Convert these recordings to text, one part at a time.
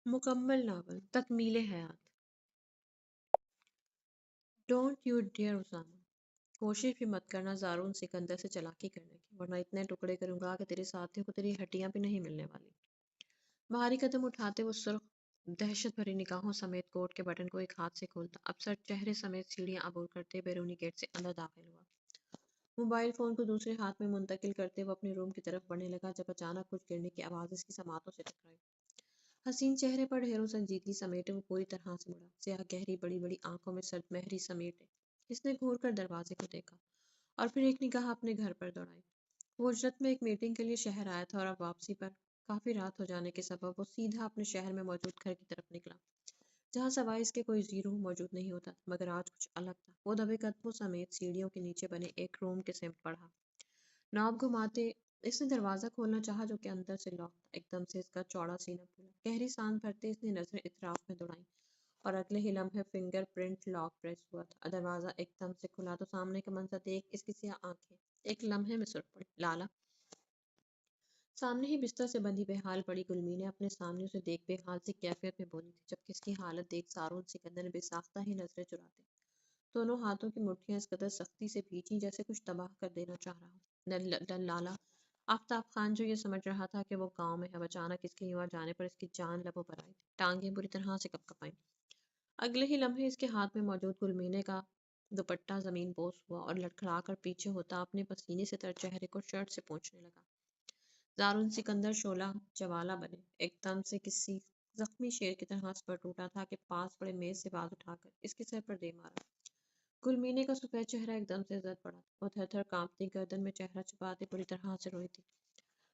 مکمل ناول تکمیل حیات. ڈونٹ یو ڈیئر اسامہ، کوشش بھی مت کرنا زارون سکندر سے چالاکی کرنے کی، ورنہ اتنے ٹکڑے کروں گا کہ تیرے ساتھیوں کو تیری ہڈیاں بھی نہیں ملنے والی. بھاری قدم اٹھاتے وہ سرخ دہشت بھری نگاہوں سمیت کوٹ کے بٹن کو ایک ہاتھ سے کھولتا، اب سر چہرے سمیت سیڑھیاں عبور کرتے بیرونی گیٹ سے اندر داخل ہوا. موبائل فون کو دوسرے ہاتھ میں منتقل کرتے وہ اپنے روم کی طرف بڑھنے لگا جب اچانک کچھ گرنے کی آواز اس کی سماعتوں سے ٹکرائی. حسین چہرے پر ڈھیروں سنجیدگی سمیٹے وہ پوری طرح سے مڑا، سیاہ گہری بڑی بڑی آنکھوں میں سرد مہری سمیٹے اس نے گھور کر دروازے کو دیکھا اور پھر ایک نگاہ اپنے گھر پر دوڑائی. وہ اجرت میں ایک میٹنگ کے لیے شہر آیا تھا اور اب واپسی پر کافی رات ہو جانے کے سبب وہ سیدھا اپنے شہر میں موجود گھر کی طرف نکلا، جہاں سوائے اس کے کوئی زیرو موجود نہیں ہوتا تھا. مگر آج کچھ الگ تھا. وہ دبے قدموں سمیت سیڑھیوں کے نیچے بنے ایک روم کے سمت بڑھا. نوب گھماتے اس نے دروازہ کھولنا چاہا جو کہ اندر سے لاک تھا. ایک دم سے اس کا چوڑا سینہ پھولا، گہری سانس بھرتے اس نے نظریں اطراف میں دوڑائیں اور اگلے ہی لمحے فنگر پرنٹ لاک پریس ہوا تھا. دروازہ ایک دم سے کھلا تو سامنے کا منظر دیکھ اس کی سیاہ آنکھیں ایک لمحے میں سرخ پڑی. لالا! سامنے ہی بستر سے بندھی بے حال پڑی گلمی نے اپنے سامنے اسے دیکھ بے حال سی کیفیت میں بولی تھی، جبکہ اس کی حالت دیکھ زارون سکندر نے بے ساختہ ہی نظریں چراتے دونوں ہاتھوں کی مٹھیاں اس قدر سختی سے بھینچیں جیسے کچھ تباہ کر دینا چاہ رہا ہو. لالا! آفتاب خان جو یہ سمجھ رہا تھا کہ وہ گاؤں میں ہے، اچانک اس کے یوں آ جانے پر اس کی جان لبوں پر آئی. ٹانگیں بری طرح سے کپکپائیں. اگلے ہی لمحے اس کے ہاتھ میں موجود گلمینے کا دوپٹہ زمین بوس ہوا اور لڑکھڑا کر پیچھے ہوتا اپنے پسینے سے تر چہرے کو شرٹ سے پونچھنے لگا. زارون سکندر شعلہ جوالا بنے ایک دم سے کسی زخمی شیر کی طرح اس پر ٹوٹا تھا کہ پاس پڑے میز سے باز اٹھا کر اس کے سر پر دے مارا. گلمینے کا سفید چہرہ ایک دم سے زد پڑا. وہ تھر تھر کانپتی گردن میں چہرہ چھپاتے بری طرح سے روئی تھی.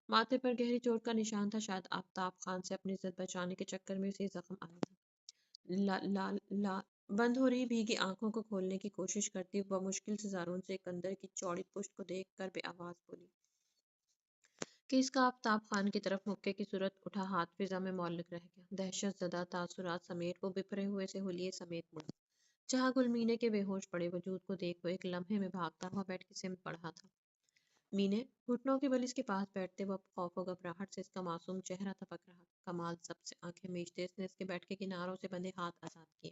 ماتھے پر گہری چوٹ کا نشان تھا. شاید آفتاب خان سے اپنی عزت بچانے کے چکر میں اسے زخم آیا تھا. لا لا لا بند ہو رہی بھیگی آنکھوں کو کھولنے کی کوشش کرتی وہ مشکل سے زارون سکندر کی چوڑی پشت کو دیکھ کر بے آواز بولی کہ اس کا آفتاب خان کی طرف مکے کی صورت اٹھا ہاتھ فضا میں معلق رہ گیا. دہشت زدہ تاثرات سمیت وہ بپھرے ہوئے سے حلیے سمیت مڑا، جہاں گلمینے کے بے ہوش پڑے وجود کو دیکھ وہ ایک لمحے میں بھاگتا ہوا بیڈ کی سمت بڑھا تھا. مینے گھٹنوں کی بل اس کے پاس بیٹھتے وہ خوف و گھبراہٹ سے اس کا معصوم چہرہ تپک رہا تھا. کمال سب سے آنکھیں میچتے اس نے اس کے بیڈ کے کناروں سے بندھے ہاتھ آزاد کیے.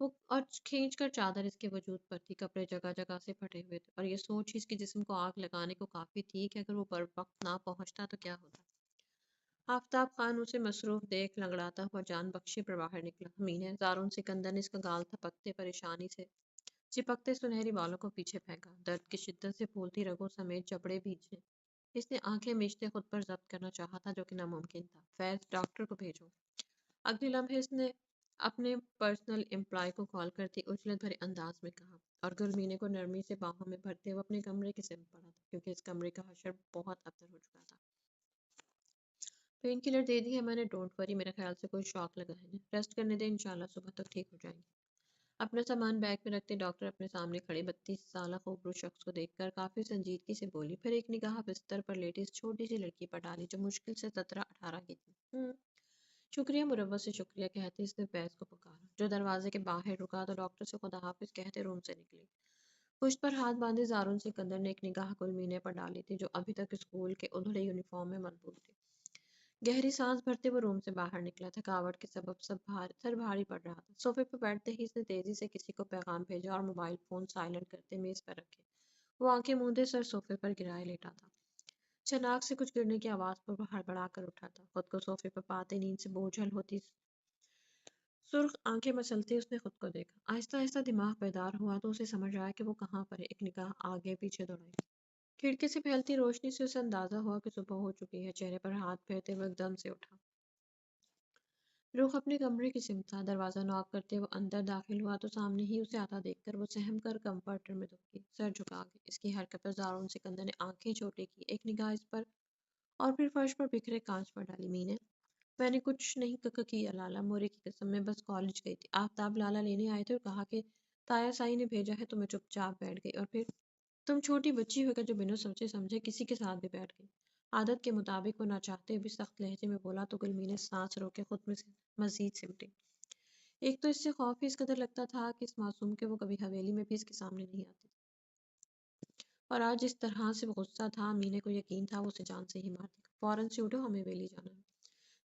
وہ اور کھینچ کر چادر اس کے وجود پر تھی. کپڑے جگہ جگہ سے پھٹے ہوئے تھے اور یہ سوچ ہی اس کے جسم کو آگ لگانے کو کافی تھی کہ اگر وہ بر وقت نہ پہنچتا تو کیا ہوتا. آفتاب خان اسے مصروف دیکھ لنگڑاتا ہوا جان بخشی پر باہر نکلا. مینے زارون سکندر نے اس کا گال تھپکتے پریشانی سے چپکتے سنہری بالوں کو پیچھے پھینکا. درد کی شدت سے پھولتی رگوں سمیت جبڑے بھیجے اس نے آنکھیں میچتے خود پر ضبط کرنا چاہا تھا جو کہ ناممکن تھا. فیض ڈاکٹر کو بھیجو. اگلے لمحے اس نے اپنے پرسنل امپلائی کو کال کرتی اجلت بھرے انداز میں کہا اور گلمینے کو نرمی سے باہوں میں بھرتے وہ اپنے کمرے کی سمت پڑا تھا، کیونکہ اس کمرے کا حشر بہت ابتر ہو چکا تھا. پین کلر دے دی ہے میں نے. ڈونٹ وری، میرے خیال سے کوئی شوق لگا ہے. ریسٹ کرنے دیں، انشاءاللہ صبح تک ٹھیک ہو جائیں گے. اپنا سامان بیگ میں رکھتے ڈاکٹر اپنے سامنے کھڑے 32 سالہ خوبصورت شخص کو دیکھ کر کافی سنجیدگی سے بولی، پھر ایک نگاہ بستر پر لیٹی اس چھوٹی سی لڑکی پر ڈالی جو مشکل سے 17-18 کی تھی. شکریہ مروت سے شکریہ کہتے اس نے فیض کو پکارا جو دروازے کے باہر رکا تو ڈاکٹر سے خدا حافظ کہتے روم سے نکلی. پشت پر ہاتھ باندھے زارون سکندر نے ایک نگاہ گلمینے پر ڈالی تھی جو ابھی تک اسکول کے ادھڑے یونیفارم میں ملبوس تھی. گہری سانس بھرتے وہ روم سے باہر نکلا. تھکاوٹ کے سبب سر بھاری پڑ رہا تھا. صوفے پر بیٹھتے ہی اس نے تیزی سے کسی کو پیغام بھیجا اور موبائل فون سائلنٹ کرتے میز پر رکھے وہ آنکھیں موندے سر صوفے پر گرائے لیٹا تھا. چناک سے کچھ گرنے کی آواز پر وہ ہڑبڑا کر اٹھا تھا. خود کو صوفے پر پاتے نیند سے بوجھل ہوتی سرخ آنکھیں مسلتے اس نے خود کو دیکھا. آہستہ آہستہ دماغ بیدار ہوا تو اسے سمجھ آیا کہ وہ کہاں پر ہے. ایک نگاہ آگے پیچھے دوڑائی. کھڑکی سے پھیلتی روشنی سے اسے اندازہ ہوا کہ صبح ہو چکی ہے. چہرے پر ہاتھ پھیرتے وہ ایک دم سے اٹھا. رخ اپنے کمرے کی سمت تھا. دروازہ ناک کرتے وہ اندر داخل ہوا تو سامنے ہی اسے آتا دیکھ کر وہ سہم کر کمفرٹر میں دب گئی. سر جھکا گئی. اس کی حرکت پر زارون سکندر نے آنکھیں چھوٹی کی. ایک نگاہ اس پر اور پھر فرش پر بکھرے کانچ پر ڈالی. مینے میں نے کچھ نہیں کیا لالا، مورے کی قسم میں بس کالج گئی تھی. آفتاب لالا لینے آئے تھے اور کہا کہ تایا سائی نے بھیجا ہے تو میں چپ چاپ بیٹھ گئی اور پھر تم چھوٹی بچی ہو کر جو بنا سوچے سمجھے کسی کے ساتھ بھی بیٹھ گئی. عادت کے مطابق وہ نہ چاہتے بھی سخت لہجے میں بولا تو گلمینے سانس رو کے خود میں سے مزید سمٹی. ایک تو اس سے خوف ہی اس قدر لگتا تھا کہ اس معصوم کے وہ کبھی حویلی میں بھی اس کے سامنے نہیں آتی اور آج جس طرح سے وہ غصہ تھا مینے کو یقین تھا وہ اسے جان سے ہی مار دے گا. فوراً سے اٹھو، ہمیں حویلی جانا ہے.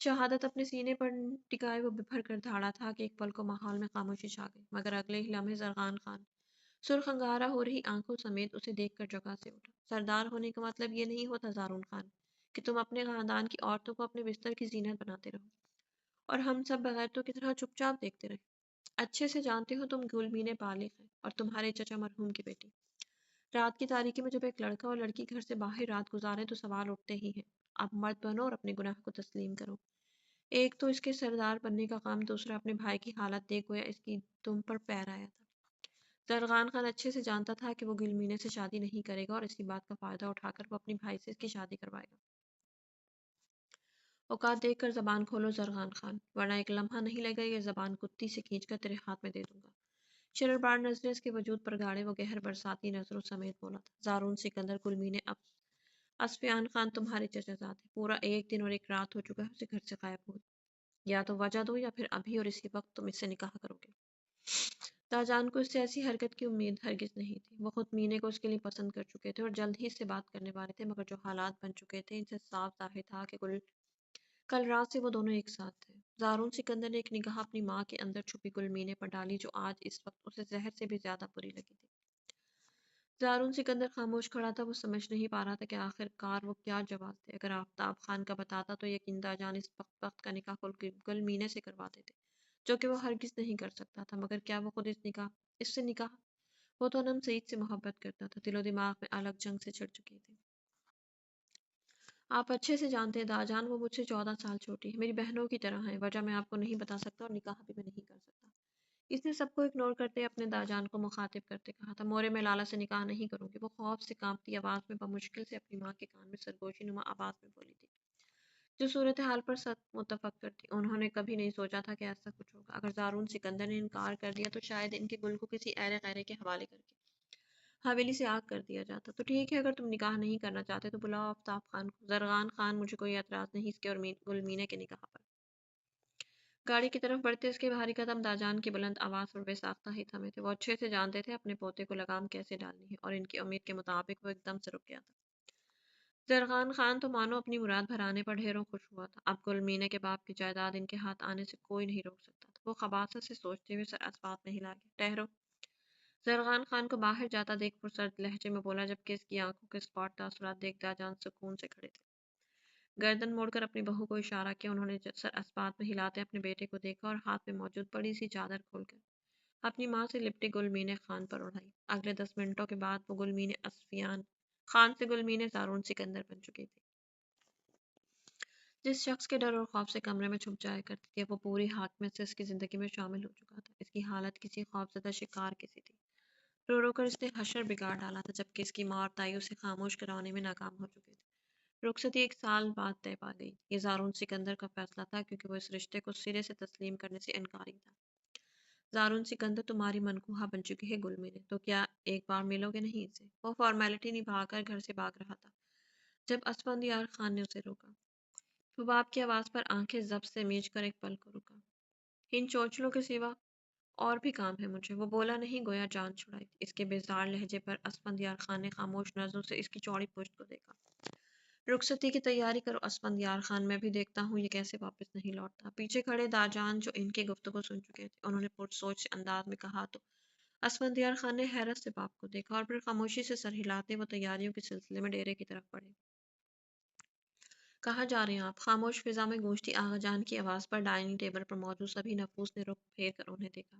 شہادت اپنے سینے پر ٹکائے وہ بپھر کر دھاڑا تھا کہ ایک پل کو ماحول میں خاموشی چھا گئی، مگر اگلے ہی لمحے زرغان خان سرخ انگارہ ہو رہی آنکھوں سمیت اسے دیکھ کر جگہ سے اٹھا۔ سردار ہونے کا مطلب یہ نہیں ہوتا زارون خان کہ تم اپنے خاندان کی عورتوں کو اپنے بستر کی زینت بناتے رہو اور ہم سب بغیرتوں کی طرح چپ چاپ دیکھتے رہے۔ اچھے سے جانتے ہو تم گلمین بالغ ہے اور تمہارے چچا مرحوم کی بیٹی۔ رات کی تاریکی میں جب ایک لڑکا اور لڑکی گھر سے باہر رات گزارے تو سوال اٹھتے ہی ہیں۔ اب مرد بنو اور اپنے گناہ کو تسلیم کرو۔ ایک تو اس کے سردار بننے کا کام، دوسرا اپنے بھائی کی حالت دیکھ گویا اس کی دم پر پیر آیا تھا۔ زرغان خان اچھے سے جانتا تھا کہ وہ گلمینے سے شادی نہیں کرے گا اور اسی بات کا فائدہ اٹھا کر وہ اپنی بھائی سے اس کی شادی کروائے گا۔ اوقات دیکھ کر زبان کھولو زرغان خان، ورنہ ایک لمحہ نہیں لگا یہ زبان کتی سے کھینچ کر تیرے ہاتھ میں دے دوں گا۔ شرربار نظریں اس کے وجود پر گاڑے وہ گہر برساتی نظروں سمیت بولا تھا، زارون سکندر گلمینے اسفیان خان تمہارے چچا زاد ہے۔ پورا ایک دن اور ایک رات ہو چکا ہے اسے گھر سے غائب ہوئے۔ یا تو وجہ دو یا پھر ابھی اور اسی وقت تم اس سے نکاح کرو گے۔ تاجان کو اس سے ایسی حرکت کی امید ہرگز نہیں تھی۔ وہ خود مینے کو اس کے لیے پسند کر چکے تھے اور جلد ہی اس سے بات کرنے والے تھے، مگر جو حالات بن چکے تھے ان سے صاف ظاہر تھا کہ کل رات سے وہ دونوں ایک ساتھ تھے۔ زارون سکندر نے ایک نگاہ اپنی ماں کے اندر چھپی گل مینے پر ڈالی جو آج اس وقت اسے زہر سے بھی زیادہ بری لگی تھی۔ زارون سکندر خاموش کھڑا تھا، وہ سمجھ نہیں پا رہا تھا کہ آخر کار وہ کیا جواب دے۔ اگر آفتاب خان کا بتاتا تو یقین تاجان اس وقت کا نکاح گل مینے سے کروا دیتے، جو کہ وہ ہرگز نہیں کر سکتا تھا۔ مگر کیا وہ خود اس سے نکاح؟ وہ تو انم سعید سے محبت کرتا تھا، دل و دماغ میں الگ جنگ سے چھڑ چکی تھی۔ آپ اچھے سے جانتے ہیں داجان، وہ مجھ سے 14 سال چھوٹی ہے، میری بہنوں کی طرح ہے۔ وجہ میں آپ کو نہیں بتا سکتا اور نکاح بھی میں نہیں کر سکتا۔ اس نے سب کو اگنور کرتے اپنے داجان کو مخاطب کرتے کہا تھا، مورے میں لالا سے نکاح نہیں کروں گی۔ وہ خوف سے کانپتی آواز میں بمشکل سے اپنی ماں کے کان میں سرگوشی نما آواز میں بولی تھی، جو صورتحال پر سخت متفکر تھی۔ انہوں نے کبھی نہیں سوچا تھا کہ ایسا کچھ ہوگا۔ اگر زارون سکندر نے انکار کر دیا تو شاید ان کے گل کو کسی ایرے غیرے کے حوالے کر کے حویلی سے آگ کر دیا جاتا۔ تو ٹھیک ہے، اگر تم نکاح نہیں کرنا چاہتے تو بلاؤ آفتاب خان کو۔ زرغان خان، مجھے کوئی اعتراض نہیں اس کے اور گلمینے کے نکاح پر۔ گاڑی کی طرف بڑھتے اس کے بھاری قدم داجان کی بلند آواز پر بے ساختہ ہی تھمے تھے۔ وہ اچھے سے جانتے تھے اپنے پوتے کو لگام کیسے ڈالنی ہے، اور ان کی امید کے مطابق وہ ایک دم سے رک گیا تھا۔ زرغان خان تو مانو اپنی مراد بھرانے پر ڈھیروں خوش ہوا تھا۔ اب گلمینے کے باپ کی جائیداد ان کے ہاتھ آنے سے کوئی نہیں روک سکتا تھا۔ وہ خباثت سے سوچتے ہوئے سر اسباب میں ہلا گیا۔ ٹھہرو۔ زرغان خان کو باہر جاتا دیکھ پرسرد لہجے میں بولا، جبکہ اس کی آنکھوں کے اسپاٹ تاثرات دیکھ داجان سکون سے کھڑے تھے۔ گردن موڑ کر اپنی بہو کو اشارہ کیا۔ انہوں نے سر اسبات میں ہلاتے اپنے بیٹے کو دیکھا اور ہاتھ میں موجود بڑی سی چادر کھول کر اپنی ماں سے لپٹی گلمینے خان پر اڑائی۔ اگلے 10 منٹوں کے بعد وہ گلمینے اسفیان خان سے گلمینے زارون سکندر بن چکی تھی۔ جس شخص کے ڈر اور خوف سے کمرے میں چھپ جایا کرتی تھی، اب وہ پوری حاکمیت سے اس کی زندگی میں شامل ہو چکا تھا۔ اس کی حالت کسی خوفزدہ شکار کسی تھی۔ رو رو کر اس نے حشر بگاڑ ڈالا تھا، جبکہ اس کی ماں اور تائی اسے خاموش کرانے میں ناکام ہو چکے تھے۔ رخصتی 1 سال بعد طے پا گئی۔ یہ زارون سکندر کا فیصلہ تھا، کیونکہ وہ اس رشتے کو سرے سے تسلیم کرنے سے انکاری تھا۔ زارون سکندر تمہاری منکوحہ بن چکی ہے گلمینے، تو کیا ایک بار ملو گے نہیں اسے؟ وہ فارمیلٹی نبھا کر گھر سے بھاگ رہا تھا جب اسفندیار خان نے اسے روکا۔ وہ باپ کی آواز پر آنکھیں ضبط سے میچ کر ایک پل کو رکا۔ ان چوچلوں کے سوا اور بھی کام ہے مجھے، وہ بولا نہیں گویا جان چھڑائی تھی۔ اس کے بیزار لہجے پر اسفندیار خان نے خاموش نظروں سے اس کی چوڑی پشت کو دیکھا۔ رخصتی کی تیاری کرو اسفندیار خان، میں بھی دیکھتا ہوں یہ کیسے واپس نہیں لوٹتا۔ پیچھے کھڑے داجان جو ان کی گفتگو سن چکے تھے، انہوں نے پرسوچ سے انداز میں کہا تو اسفندیار خان نے حیرت سے باپ کو دیکھا اور پھر خاموشی سے سر ہلاتے وہ تیاریوں کے سلسلے میں ڈیرے کی طرف بڑھے۔ کہاں جا رہے ہیں آپ؟ خاموش فضا میں گونجتی آغا جان کی آواز پر ڈائننگ ٹیبل پر موجود سبھی نفوس نے رخ پھیر کر انہیں دیکھا،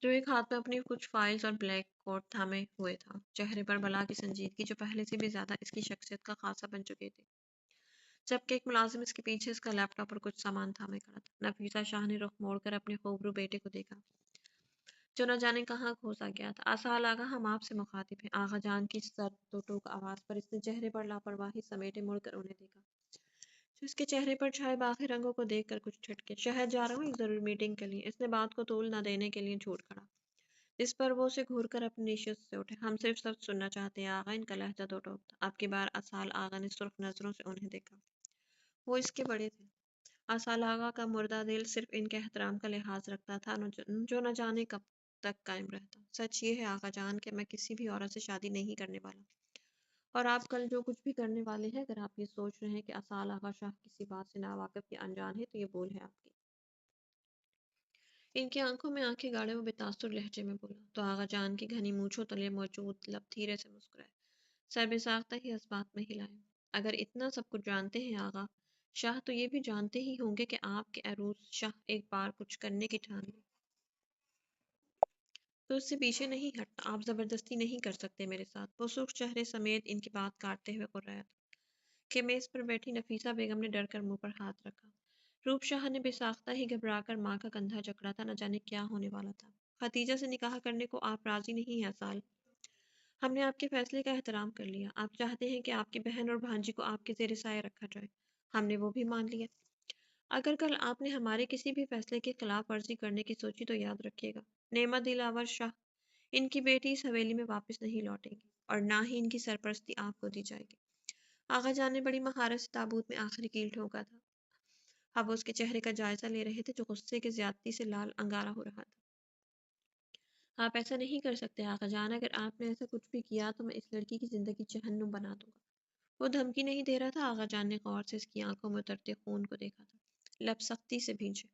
جو ایک ہاتھ میں اپنی کچھ فائلز اور بلیک کوٹ تھامے ہوئے تھا، چہرے پر بلا کی سنجیدگی جو پہلے سے بھی زیادہ اس کی شخصیت کا خاصہ بن چکی تھی، جبکہ ایک ملازم اس کے پیچھے اس کا لیپ ٹاپ اور کچھ سامان تھامے کھڑا تھا۔ نفیسہ شاہ نے رخ موڑ کر اپنے خوبرو بیٹے کو دیکھا، جو نہ جانے کہاں کھوسا گیا تھا۔ آسال آغا، ہم آپ سے مخاطب ہیں۔ آغا جان کی سرد تو ٹوک آواز پر اس نے چہرے پر لاپرواہی سمیٹے مڑ کر انہیں دیکھا، جو اس کے چہرے پر چھائے باقی رنگوں کو دیکھ کر کچھ چھٹکے۔ شہر جا رہا ہوں ایک ضروری میٹنگ کے لیے، اس نے بات کو طول نہ دینے کے لیے جھوٹ کھڑا، اس پر وہ اسے گھور کر اپنی نشست سے اٹھے۔ ہم صرف سب سننا چاہتے ہیں آغا، ان کا لہجہ دو ٹوک تھا۔ اب کی بار آسال آغا نے سرخ نظروں سے انہیں دیکھا، وہ اس کے بڑے تھے۔ آسال آغا کا مردہ دل صرف ان کے احترام کا لحاظ رکھتا تھا، جو نہ جانے کب تک قائم رہتا۔ سچ یہ ہے آغا جان کہ میں کسی بھی عورت سے شادی نہیں کرنے والا، اور آپ کل جو کچھ بھی کرنے والے ہیں، اگر آپ یہ سوچ رہے ہیں کہ اصال آغا شاہ کسی بات سے ناواقف یا انجان ہے تو یہ بول ہے آپ کی۔ ان کی آنکھوں میں آنکھیں گاڑے وہ بے تاثر لہجے میں بولا تو آغا جان کی گھنی مونچھوں تلے موجود لب دھیرے سے مسکرائے، سر بے ساختہ ہی اس بات میں ہلائے۔ اگر اتنا سب کچھ جانتے ہیں آغا شاہ تو یہ بھی جانتے ہی ہوں گے کہ آپ کے عروس شاہ ایک بار کچھ کرنے کی ٹھان لی تو اس سے پیچھے نہیں ہٹنا، آپ زبردستی نہیں کر سکتے میرے ساتھ۔ وہ سرخ چہرے سمیت ان کی بات کاٹتے ہوئے قررایا تھا کہ میز پر بیٹھی نفیسہ بیگم نے ڈر کر منہ پر ہاتھ رکھا۔ روپ شاہ نے بے ساختہ ہی گھبرا کر ماں کا کندھا جکڑا تھا، نہ جانے کیا ہونے والا تھا۔ ختیجہ سے نکاح کرنے کو آپ راضی نہیں ہیں سال، ہم نے آپ کے فیصلے کا احترام کر لیا، آپ چاہتے ہیں کہ آپ کی بہن اور بھانجی کو آپ کے زیر سایہ رکھا جائے، ہم نے وہ بھی مان لیا۔ اگر کل آپ نے ہمارے کسی بھی فیصلے کی خلاف ورزی کرنے کی سوچی تو یاد رکھیے گا، نعمت دلاور شاہ ان کی بیٹی اس حویلی میں واپس نہیں لوٹے گی اور نہ ہی ان کی سرپرستی آپ کو دی جائے گی۔ آغا جان نے بڑی مہارت سے تابوت میں آخری کیل ٹھوکا تھا۔ اب اس کے چہرے کا جائزہ لے رہے تھے جو غصے کے زیادتی سے لال انگارا ہو رہا تھا۔ آپ ایسا نہیں کر سکتے آغا جان، اگر آپ نے ایسا کچھ بھی کیا تو میں اس لڑکی کی زندگی جہنم بنا دوں گا۔ وہ دھمکی نہیں دے رہا تھا، آغا جان نے غور سے اس کی آنکھوں میں اترتے خون کو دیکھا تھا، لب سختی سے بھینچے۔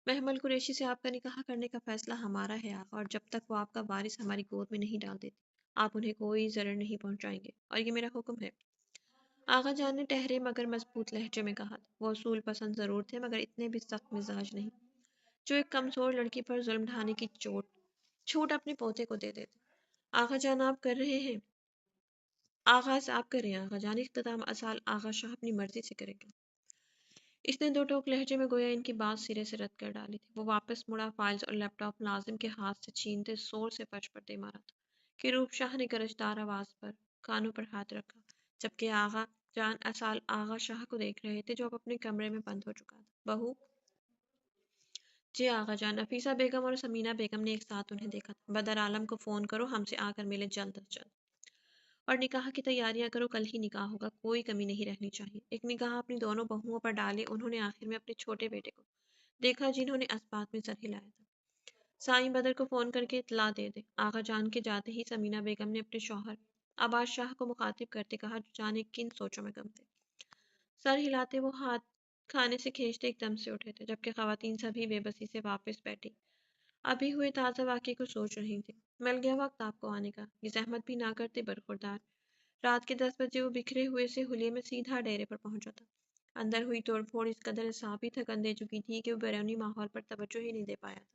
محمل قریشی سے آپ کا نکاح کرنے کا فیصلہ ہمارا ہے آقا، اور جب تک وہ آپ کا وارث ہماری گود میں نہیں ڈال دیتے آپ انہیں کوئی ضرر نہیں پہنچائیں گے، اور یہ میرا حکم ہے۔ آغا جان نے ٹہرے مگر مضبوط لہجے میں کہا تھا۔ وہ اصول پسند ضرور تھے مگر اتنے بھی سخت مزاج نہیں جو ایک کمزور لڑکی پر ظلم ڈھانے کی چھوٹ اپنے پوتے کو دے دیتے۔ آغا جان آپ کر رہے ہیں، آغاز آپ کریں آغا جان، اختتام اصال آغا شاہ اپنی مرضی سے کرے گا۔ اس نے دو ٹوک لہجے میں گویا ان کی بات سرے سے رد کر ڈالی تھی۔ وہ واپس مڑا، فائلز اور لیپ ٹاپ ملازم کے ہاتھ سے چھینتے زور سے فرش پر دے مارا تھا کہ روپ شاہ نے گرجدار آواز پر کانوں پر ہاتھ رکھا، جبکہ آغا جان اصال آغا شاہ کو دیکھ رہے تھے جو اب اپنے کمرے میں بند ہو چکا تھا۔ بہو جی آغا جان، نفیسہ بیگم اور سمینہ بیگم نے ایک ساتھ انہیں دیکھا تھا۔ بدر عالم کو فون کرو، ہم سے آ کر ملے جلد از جلد، اور نکاح کی تیاریاں کرو، کل ہی نکاح ہوگا، کوئی کمی نہیں رہنی چاہیے۔ ایک نگاہ اپنی دونوں بہوؤں پر ڈالے انہوں نے آخر میں اپنے چھوٹے بیٹے کو دیکھا جنہوں نے اس بات میں سر ہلایا تھا۔ سائیں بدر کو فون کر کے اطلاع دے دے۔ آغا جان کے جاتے ہی سمینہ بیگم نے اپنے شوہر عباس شاہ کو مخاطب کرتے کہا جو جانے کن سوچوں میں گم تھے۔ سر ہلاتے وہ ہاتھ کھانے سے کھینچتے ایک دم سے اٹھے تھے، جبکہ خواتین سبھی بے بسی سے واپس بیٹھی ابھی ہوئے تازہ واقعے کو سوچ رہی تھی۔ مل گیا وقت آپ کو آنے کا، یہ زحمت بھی نہ کرتے برخوردار۔ رات کے 10 بجے وہ بکھرے ہوئے سے حلیے میں سیدھا ڈیرے پر پہنچا تھا۔ اندر ہوئی توڑ پھوڑ اس قدر اعصابی تھکن دے چکی تھی کہ وہ بیرونی ماحول پر توجہ ہی نہیں دے پایا تھا۔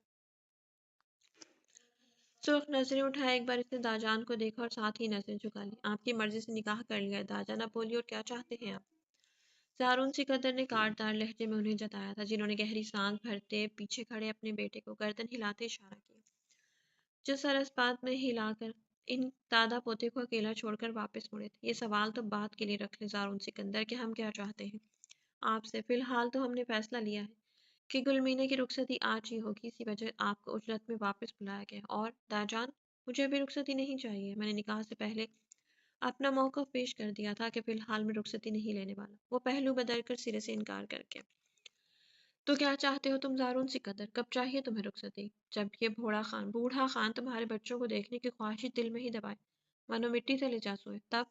سرخ نظریں اٹھائے ایک بار اس نے داجان کو دیکھا اور ساتھ ہی نظریں جھکا لی۔ آپ کی مرضی سے نکاح کر لیا ہے داجان، اب بولیے اور کیا چاہتے ہیں آپ؟ زارون سکندر نے کاٹدار لہجے میں انہیں جتایا تھا، جنہوں نے گہری سانس بھرتے پیچھے کھڑے اپنے بیٹے کو گردن ہلاتے اشارہ کیا، جو سر اس بات میں ہلا کر ان دادا پوتے کو اکیلا چھوڑ کر واپس مڑے تھے۔ یہ سوال تو بات کے لیے رکھ لیں زارون سکندر کہ ہم کیا چاہتے ہیں آپ سے۔ فی الحال تو ہم نے فیصلہ لیا ہے کہ گل مینے کی رخصتی آج ہی ہوگی، اسی وجہ آپ کو اجرت میں واپس بلایا گیا، اور داجان مجھے ابھی رخصتی نہیں چاہیے، میں نے نکاح سے پہلے اپنا موقف پیش کر دیا تھا کہ فی الحال میں رخصتی نہیں لینے والا۔ وہ پہلو بدل کر سرے سے انکار کر کے تو کیا چاہتے ہو تم زارون سکندر، کب چاہیے تمہیں رخصتی؟ جب یہ بوڑھا خان تمہارے بچوں کو دیکھنے کی خواہش دل میں ہی دبائے مانو مٹی سے لے جا سوئے تب؟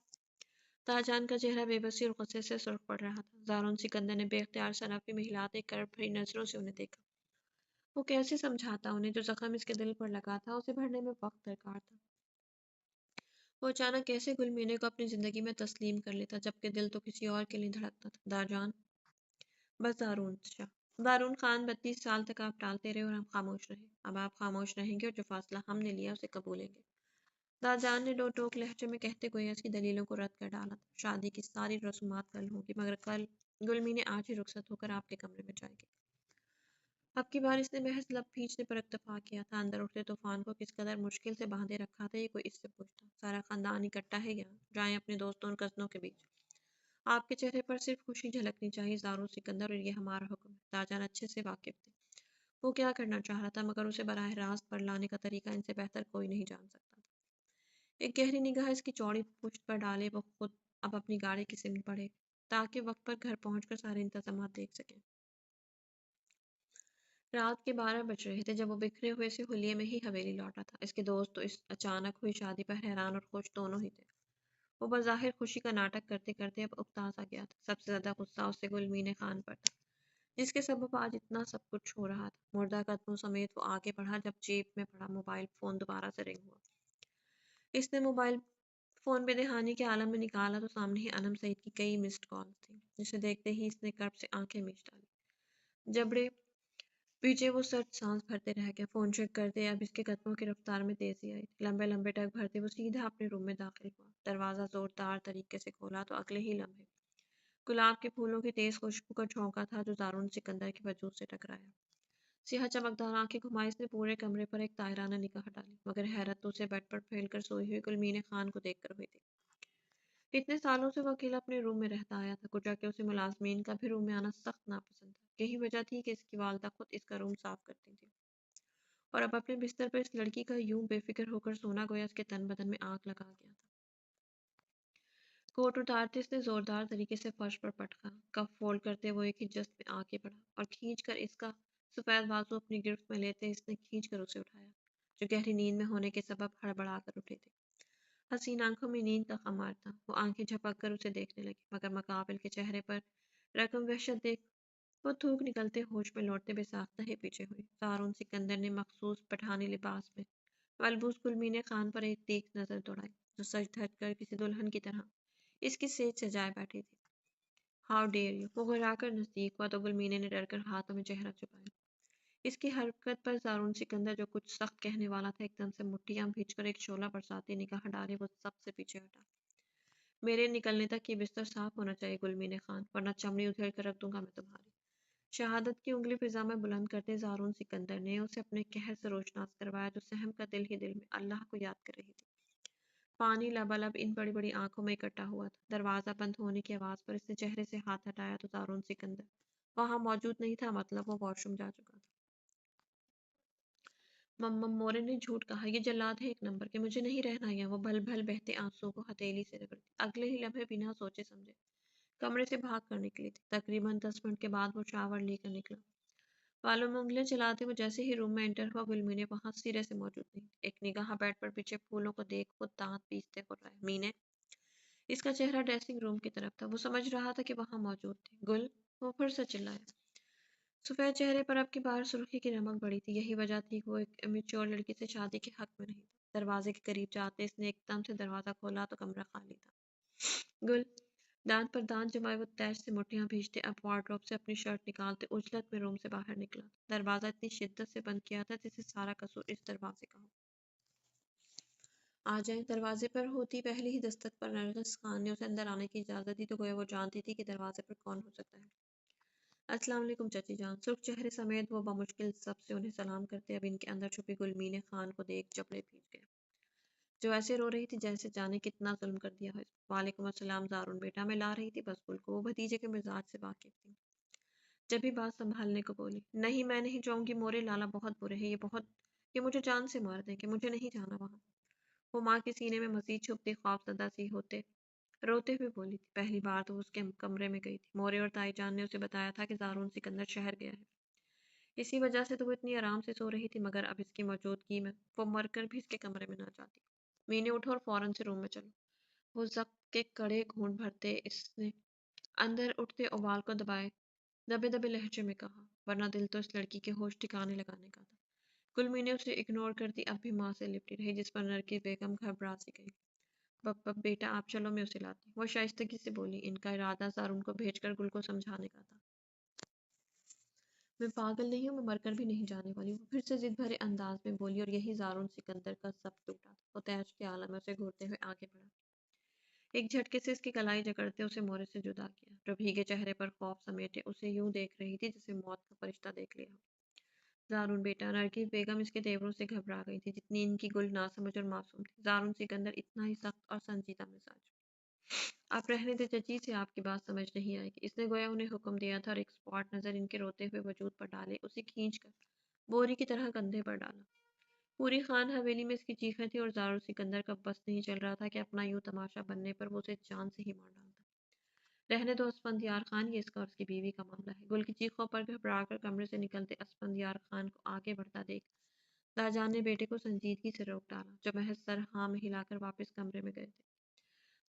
تاجان کا چہرہ بے بسی اور غصے سے سرخ پڑ رہا تھا۔ زارون سکندر نے بے اختیار صنفی میں ہلاتے کرب بھری نظروں سے انہیں دیکھا۔ وہ کیسے سمجھاتا انہیں، جو زخم اس کے دل پر لگا تھا اسے بھرنے میں وقت درکار تھا۔ وہ اچانک کیسے گل مینے کو اپنی زندگی میں تسلیم کر لیتا جبکہ دل تو کسی اور کے لیے دھڑکتا تھا۔ داجان بس دارون خان 32 سال تک آپ ٹالتے رہے اور ہم خاموش رہے، اب آپ خاموش رہیں گے اور جو فاصلہ ہم نے لیا اسے قبولیں گے۔ داجان نے دو ٹوک لہجے میں کہتے گویا اس کی دلیلوں کو رد کر ڈالا تھا۔ شادی کی ساری رسومات کل ہوگی مگر کل گلمینے آج ہی رخصت ہو کر آپ کے کمرے میں جائے گی۔ اب کی بار اس نے محض لب کھینچنے پر اکتفا کیا تھا، اندر اٹھتے طوفان کو کس قدر مشکل سے باندھے رکھا تھا یہ کوئی اس سے پوچھتا۔ سارا خاندان اکٹھا ہے یہاں، جائیں اپنے دوستوں اور کزنوں کے بیچ، آپ کے چہرے پر صرف خوشی جھلکنی چاہیے زارون سکندر، اور یہ ہمارا حکم ہے۔ تاجان اچھے سے واقف تھے وہ کیا کرنا چاہ رہا تھا مگر اسے براہ راست پر لانے کا طریقہ ان سے بہتر کوئی نہیں جان سکتا تھا۔ ایک گہری نگاہ اس کی چوڑی پشت پر ڈالے وہ خود اب اپنی گاڑی کی سمت بڑھے تاکہ وقت پر گھر پہنچ کر سارے انتظامات دیکھ سکیں۔ رات کے 12 بج رہے تھے جب وہ بکھرے ہوئے سے حلیے میں ہی حویلی لوٹا تھا۔ اس کے دوست تو اس اچانک ہوئی شادی پر حیران اور خوش دونوں ہی تھے۔ وہ بظاہر خوشی کا ناٹک کرتے کرتے اب اکتاز آ گیا تھا۔ سب سے زیادہ غصہ اسے گلمین خان پر تھا، جس کے سبب آج اتنا سب کچھ ہو رہا تھا۔ مردہ قدموں سمیت وہ آگے بڑھا، جب جیب میں پڑا موبائل فون دوبارہ سے رنگ ہوا۔ اس نے موبائل فون بے دہانی کے عالم میں نکالا تو سامنے ہی انم سعید کی کئی مسڈ کالز تھیں، جسے دیکھتے ہی اس نے کرب سے آنکھیں میچ ڈالی۔ جبڑے پیچھے وہ سٹ سانس بھرتے رہ گیا۔ فون چیک کرتے اب اس کے قدموں کی رفتار میں تیزی آئی تھی۔ لمبے لمبے ٹک بھرتے وہ سیدھا اپنے روم میں داخل ہوا۔ دروازہ زوردار طریقے سے کھولا تو اگلے ہی لمحے گلاب کے پھولوں کی تیز خوشبو کا جھونکا تھا جو دارون سکندر کے وجود سے ٹکرایا۔ سیاہ چمکدار آنکھیں گھمائی اس نے پورے کمرے پر ایک طائرانہ نگاہ ڈالی، مگر حیرت تو اسے بیڈ پر پھیل کر سوئی ہوئی گلمین خان کو دیکھ کر ہوئی تھی۔ اتنے سالوں سے وہ اکیلا اپنے روم میں رہتا آیا تھا، گویا کہ اسے ملازمین کا بھی روم میں آنا سخت ناپسند تھا۔ یہی وجہ تھی کہ اس کی والدہ خود اس کا روم صاف کرتی تھی، اور اب اپنے بستر پر اس لڑکی کا یوں بے فکر ہو کر سونا گویا اس کے تن بدن میں آگ لگا گیا تھا۔ کوٹ اتارتے اس نے زوردار طریقے سے فرش پر پٹکا۔ کف فولڈ کرتے وہ ایک ہی جست میں آگے بڑھا اور کھینچ کر اس کا سفید بازو اپنی گرفت میں لیتے اس نے کھینچ کر اسے اٹھایا، جو گہری نیند میں ہونے کے سبب ہڑبڑا کر اٹھے تھے۔ حسین آنکھوں میں نیند کا خمار تھا۔ وہ آنکھیں جھپک کر اسے دیکھنے لگی، مگر مقابل کے چہرے پر رقم وحشت دیکھ وہ تھوک نکلتے ہوش میں لوٹتے بے ساختہ ہی پیچھے ہوئی۔ دارون سکندر نے مخصوص پٹھانی لباس میں ملبوس گلمین خان پر ایک تیز نظر دوڑائی، جو سج دھج کر کسی دلہن کی طرح اس کی سیج سجائے بیٹھی تھی۔ How dare you! وہ گھبرا کر نزدیک ہوا تو گلمینے نے ڈر کر ہاتھوں میں چہرہ چھپایا۔ اس کی حرکت پر دارون سکندر جو کچھ سخت کہنے والا تھا، ایک دم سے مٹھیاں بھیج کر ایک شعلہ برساتی نگاہ ڈالے وہ سب سے پیچھے ہٹا۔ میرے نکلنے تک یہ بستر صاف ہونا چاہیے گلمین خان، ورنہ چمڑی ادھیڑ کر رکھ دوں گا میں تمہاری۔ شہادت کی انگلی فضا میں بلند کرتے دارون سکندر نے اسے اپنے قہر سے روشناس کروایا، جو سہم کا دل ہی دل میں اللہ کو یاد کر رہی تھی۔ پانی لبالب ان بڑی بڑی آنکھوں میں اکٹھا ہوا تھا۔ دروازہ بند ہونے کی آواز پر اس نے چہرے سے ہاتھ ہٹایا تو دارون سکندر وہاں موجود نہیں تھا، مطلب وہ واش روم جا چکا تھا۔ مورے نے جھوٹ کہا، یہ جلاد ہے ایک نمبر کے، مجھے نہیں رہنا یہاں۔ وہ بھل بھل بہتے آنسوؤں کو ہتھیلی سے رگڑتی اگلے ہی لمحے بنا سوچے سمجھے کمرے سے بھاگ کر نکلی تھی۔ تقریباً 10 منٹ کے بعد وہ شاور لے کر نکلا۔ بالوں میں انگلیاں چلاتے وہ جیسے ہی روم میں انٹر ہوا، گلمینے وہاں سرے سے موجود نہیں تھی۔ ایک نگاہ بیڈ پر پیچھے پھولوں کو دیکھ خود دانت پیستے ہو رہا ہے، مینے اس کا چہرہ ڈریسنگ روم کی طرف تھا۔ وہ سمجھ رہا تھا کہ وہاں موجود تھے۔ گل! وہ پھر سے چلایا۔ سفید چہرے پر اب کی بار سرخی کی رمق بڑی تھی۔ یہی وجہ تھی کہ وہ ایک امیچور لڑکی سے شادی کے حق میں نہیں تھا۔ دروازے کے قریب جاتے اس نے ایک دم سے دروازہ کھولا تو کمرہ خالی تھا۔ گل! دانت پر دانت جمائے وہ تیش سے مٹھیاں بھیجتے اب وارڈروب سے اپنی شرٹ نکالتے عجلت میں روم سے باہر نکلا۔ دروازہ اتنی شدت سے بند کیا تھا جسے سارا قصور اس دروازے کا ہو۔ آ جائیں۔ دروازے پر ہوتی پہلی ہی دستک پر نرگس خان نے اسے اندر آنے کی اجازت دی تو گویا وہ جانتی تھی کہ دروازے پر کون ہو سکتا ہے۔ السلام علیکم چچی جان! سرخ چہرے سمیت وہ بمشکل سب سے انہیں سلام کرتے اب ان کے اندر چھپی گلمین خان کو دیکھ جبڑے بھیج گئے، جو ایسے رو رہی تھی جیسے جانے کتنا ظلم کر دیا ہو اس پر۔ وعلیکم السلام دارون بیٹا، میں لا رہی تھی بس گل کو، وہ بھتیجے کے مزاج سے واقف تھی۔ جب بھی بات سنبھالنے کو بولی، نہیں میں نہیں جاؤں گی مورے، لالا بہت برے ہیں، یہ مجھے جان سے مار دیں کہ مجھے نہیں جانا وہاں۔ وہ ماں کے سینے میں مزید چھپتی خوفزدہ سی روتے ہوئے بولی تھی۔ پہلی بار تو اس کے کمرے میں گئی تھی، مورے اور تائی جان نے اسے بتایا تھا کہ دارون سکندر شہر گیا ہے، اسی وجہ سے تو وہ اتنی آرام سے سو رہی تھی، مگر اب اس کی موجودگی میں وہ مر کر بھی اس کے کمرے میں نہ جاتی۔ مینے اٹھو اور فوراً سے روم میں چلو۔ وہ ضبط کے کڑے گھونٹ بھرتے اس نے اندر اٹھتے اوبال کو دبے دبے لہجے میں کہا، ورنہ دل تو اس لڑکی کے ہوش ٹھکانے لگانے کا تھا۔ گلمینے اسے اگنور کرتی اب بھی ماں سے لپٹی رہی، جس پر نرگس بیگم گھبرا سی گئی۔ بیٹا آپ چلو، میں اسے لاتی ہوں، وہ شائستگی سے بولی۔ ان کا ارادہ دارون کو بھیج کر گل کو سمجھانے کا تھا۔ میں پاگل نہیں ہوں، میں مر کر بھی نہیں جانے والی، وہ پھر سے ضد بھرے انداز میں بولی، اور یہی دارون سکندر کا سب ٹوٹا تھا۔ وہ تیش کے عالم میں اسے گھورتے ہوئے آگے بڑھا، ایک جھٹکے سے اس کی کلائی جکڑتے اسے مورے سے جدا کیا، جو بھیگے چہرے پر خوف سمیٹے اسے یوں دیکھ رہی تھی جسے موت کا فرشتہ دیکھ لیا ہو۔ دارون بیٹا! نرگس بیگم اس کے تیوروں سے گھبرا گئی تھی جتنی ان کی گل ناسمجھ اور معصوم تھی۔ دارون سکندر اتنا ہی سخت اور سنجیدہ مزاج۔ آپ رہنے دیں چچی سے آپ کی بات سمجھ نہیں آئے گی، اس نے گویا انہیں حکم دیا تھا، اور ایک اسپاٹ نظر ان کے روتے ہوئے وجود پر ڈالے اسے کھینچ کر بوری کی طرح کندھے پر ڈالا۔ پوری خان حویلی میں اس کی چیخیں تھیں، اور دارون سکندر کا بس نہیں چل رہا تھا کہ اپنا یوں تماشا بننے پر وہ اسے جان سے ہی مار ڈالتا۔ رہنے دو اسفندیار خان، یہ اس کا اور اس کی بیوی کا معاملہ ہے۔ گل کی چیخوں پر گھبرا کر کمرے سے نکلتے اسفندیار خان کو آگے بڑھتا دیکھ داجان نے بیٹے کو سنجیدگی سے روک ڈالا، جو محض سر ہاں میں ہلا کر واپس کمرے میں گئے تھے۔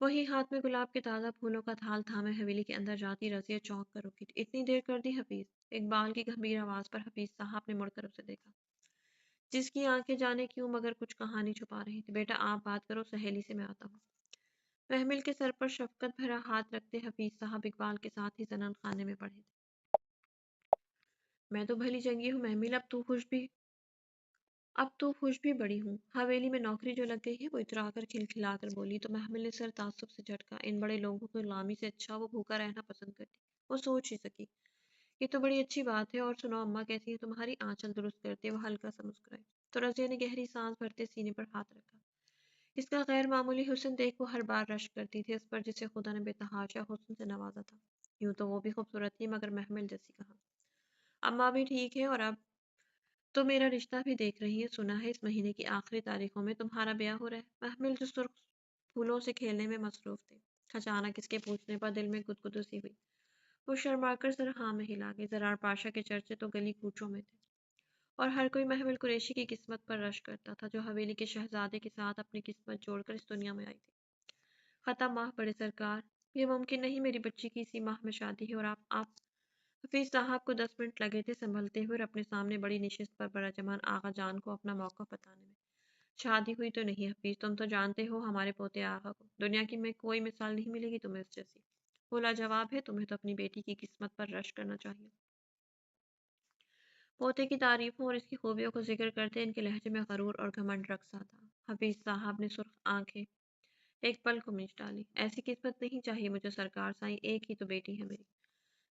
وہی ہاتھ میں گلاب کے تازہ پھولوں کا تھال تھامے حویلی کے اندر جاتی رضیہ چونک کر رکی تھی۔ اتنی دیر کر دی حفیظ؟ اقبال کی گمبھیر آواز پر حفیظ صاحب نے مڑ کر اسے دیکھا، جس کی آنکھیں جانے کیوں مگر کچھ کہانی چھپا رہی تھی۔ بیٹا آپ بات کرو، سہیلی سے میں آتا ہوں۔ محمل کے سر پر شفقت بھرا ہاتھ رکھتے حفیظ صاحب اقبال کے ساتھ ہی زنان خانے میں پڑے تھے۔ میں تو بھلی چنگی ہوں محمل، اب تو خوش بھی بڑی ہوں۔ حویلی میں نوکری جو لگ گئی ہے وہ اترا کر کھلکھلا کر بولی تو محمل نے سر تعصب سے جھٹکا۔ ان بڑے لوگوں کی غلامی سے اچھا وہ بھوکا رہنا پسند کرتی۔ وہ سوچ ہی سکی، یہ تو بڑی اچھی بات ہے۔ اور سنو اماں کیسی ہے تمہاری؟ آنچل درست کرتے وہ ہلکا سا مسکرائی تو رضیہ نے گہری سانس بھرتے سینے پر ہاتھ رکھا۔ اس کا غیر معمولی حسن دیکھ وہ ہر بار رشک کرتی تھی اس پر جسے خدا نے بے تحاشا حسن سے نوازا تھا۔ یوں تو وہ بھی خوبصورت تھی مگر محمل جیسی کہاں۔ اماں بھی ٹھیک ہے اور اب تو میرا رشتہ بھی دیکھ رہی ہے۔ سنا ہے اس مہینے کی آخری تاریخوں میں تمہارا بیاہ ہو رہا ہے۔ محمل جو سرخ پھولوں سے کھیلنے میں مصروف تھے، اچانک اس کے پوچھنے پر دل میں گدگدو سی ہوئی۔ وہ شرما کر سر ہاں میں ہلا گئی۔ زرار پاشا کے چرچے تو گلی کوچوں میں تھے اور ہر کوئی محمل قریشی کی قسمت پر رشک کرتا تھا، جو حویلی کے شہزادے کے ساتھ اپنی قسمت جوڑ کر اس دنیا میں آئی تھی۔ خطا ماہ بڑے سرکار، یہ ممکن نہیں، میری بچی کی اسی ماہ میں شادی ہے اور آپ حفیظ صاحب کو 10 منٹ لگے تھے سنبھلتے ہوئے اور اپنے سامنے بڑی نشست پر براجمان آغا جان کو اپنا موقع بتانے میں۔ شادی ہوئی تو نہیں حفیظ، تم تو جانتے ہو ہمارے پوتے آغا کو، دنیا کی میں کوئی مثال نہیں ملے گی تمہیں اس جیسی۔ وہ لاجواب ہے، تمہیں تو اپنی بیٹی کی قسمت پر رشک کرنا چاہیے۔ پوتے کی تعریفوں اور اس کی خوبیوں کو ذکر کرتے ان کے لہجے میں غرور اور گھمنڈ رقصہ تھا۔ حفیظ صاحب نے سرخ آنکھیں ایک پل کو مینچ ڈالی۔ ایسی قسمت نہیں چاہیے مجھے سرکار سائیں، ایک ہی تو بیٹی ہے میری۔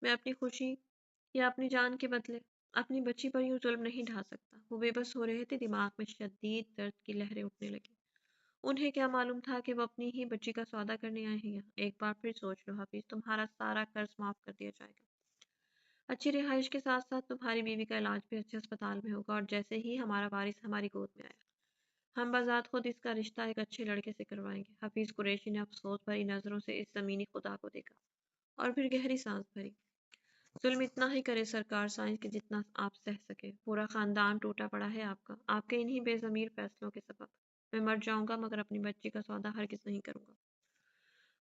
میں اپنی خوشی یا اپنی جان کے بدلے اپنی بچی پر یوں ظلم نہیں ڈھا سکتا۔ وہ بے بس ہو رہے تھے، دماغ میں شدید درد کی لہریں اٹھنے لگی۔ انہیں کیا معلوم تھا کہ وہ اپنی ہی بچی کا سودا کرنے آئے ہیں یہاں۔ ایک بار پھر سوچ لو حفیظ، تمہارا سارا قرض معاف کر دیا جائے گا۔ اچھی رہائش کے ساتھ ساتھ تمہاری بیوی کا علاج بھی اچھے اسپتال میں ہوگا اور جیسے ہی ہمارا وارث ہماری گود میں آیا، ہم بذات خود اس کا رشتہ ایک اچھے لڑکے سے کروائیں گے۔ حفیظ قریشی نے افسوس بھری نظروں سے اس زمینی خدا کو دیکھا اور پھر گہری سانس بھری۔ ظلم اتنا ہی کرے سرکار سائنس کے جتنا آپ سہ سکے۔ پورا خاندان ٹوٹا پڑا ہے آپ کے انہی بے ضمیر فیصلوں کے سبب۔ میں مر جاؤں گا مگر اپنی بچی کا سودا ہرگز نہیں کروں گا۔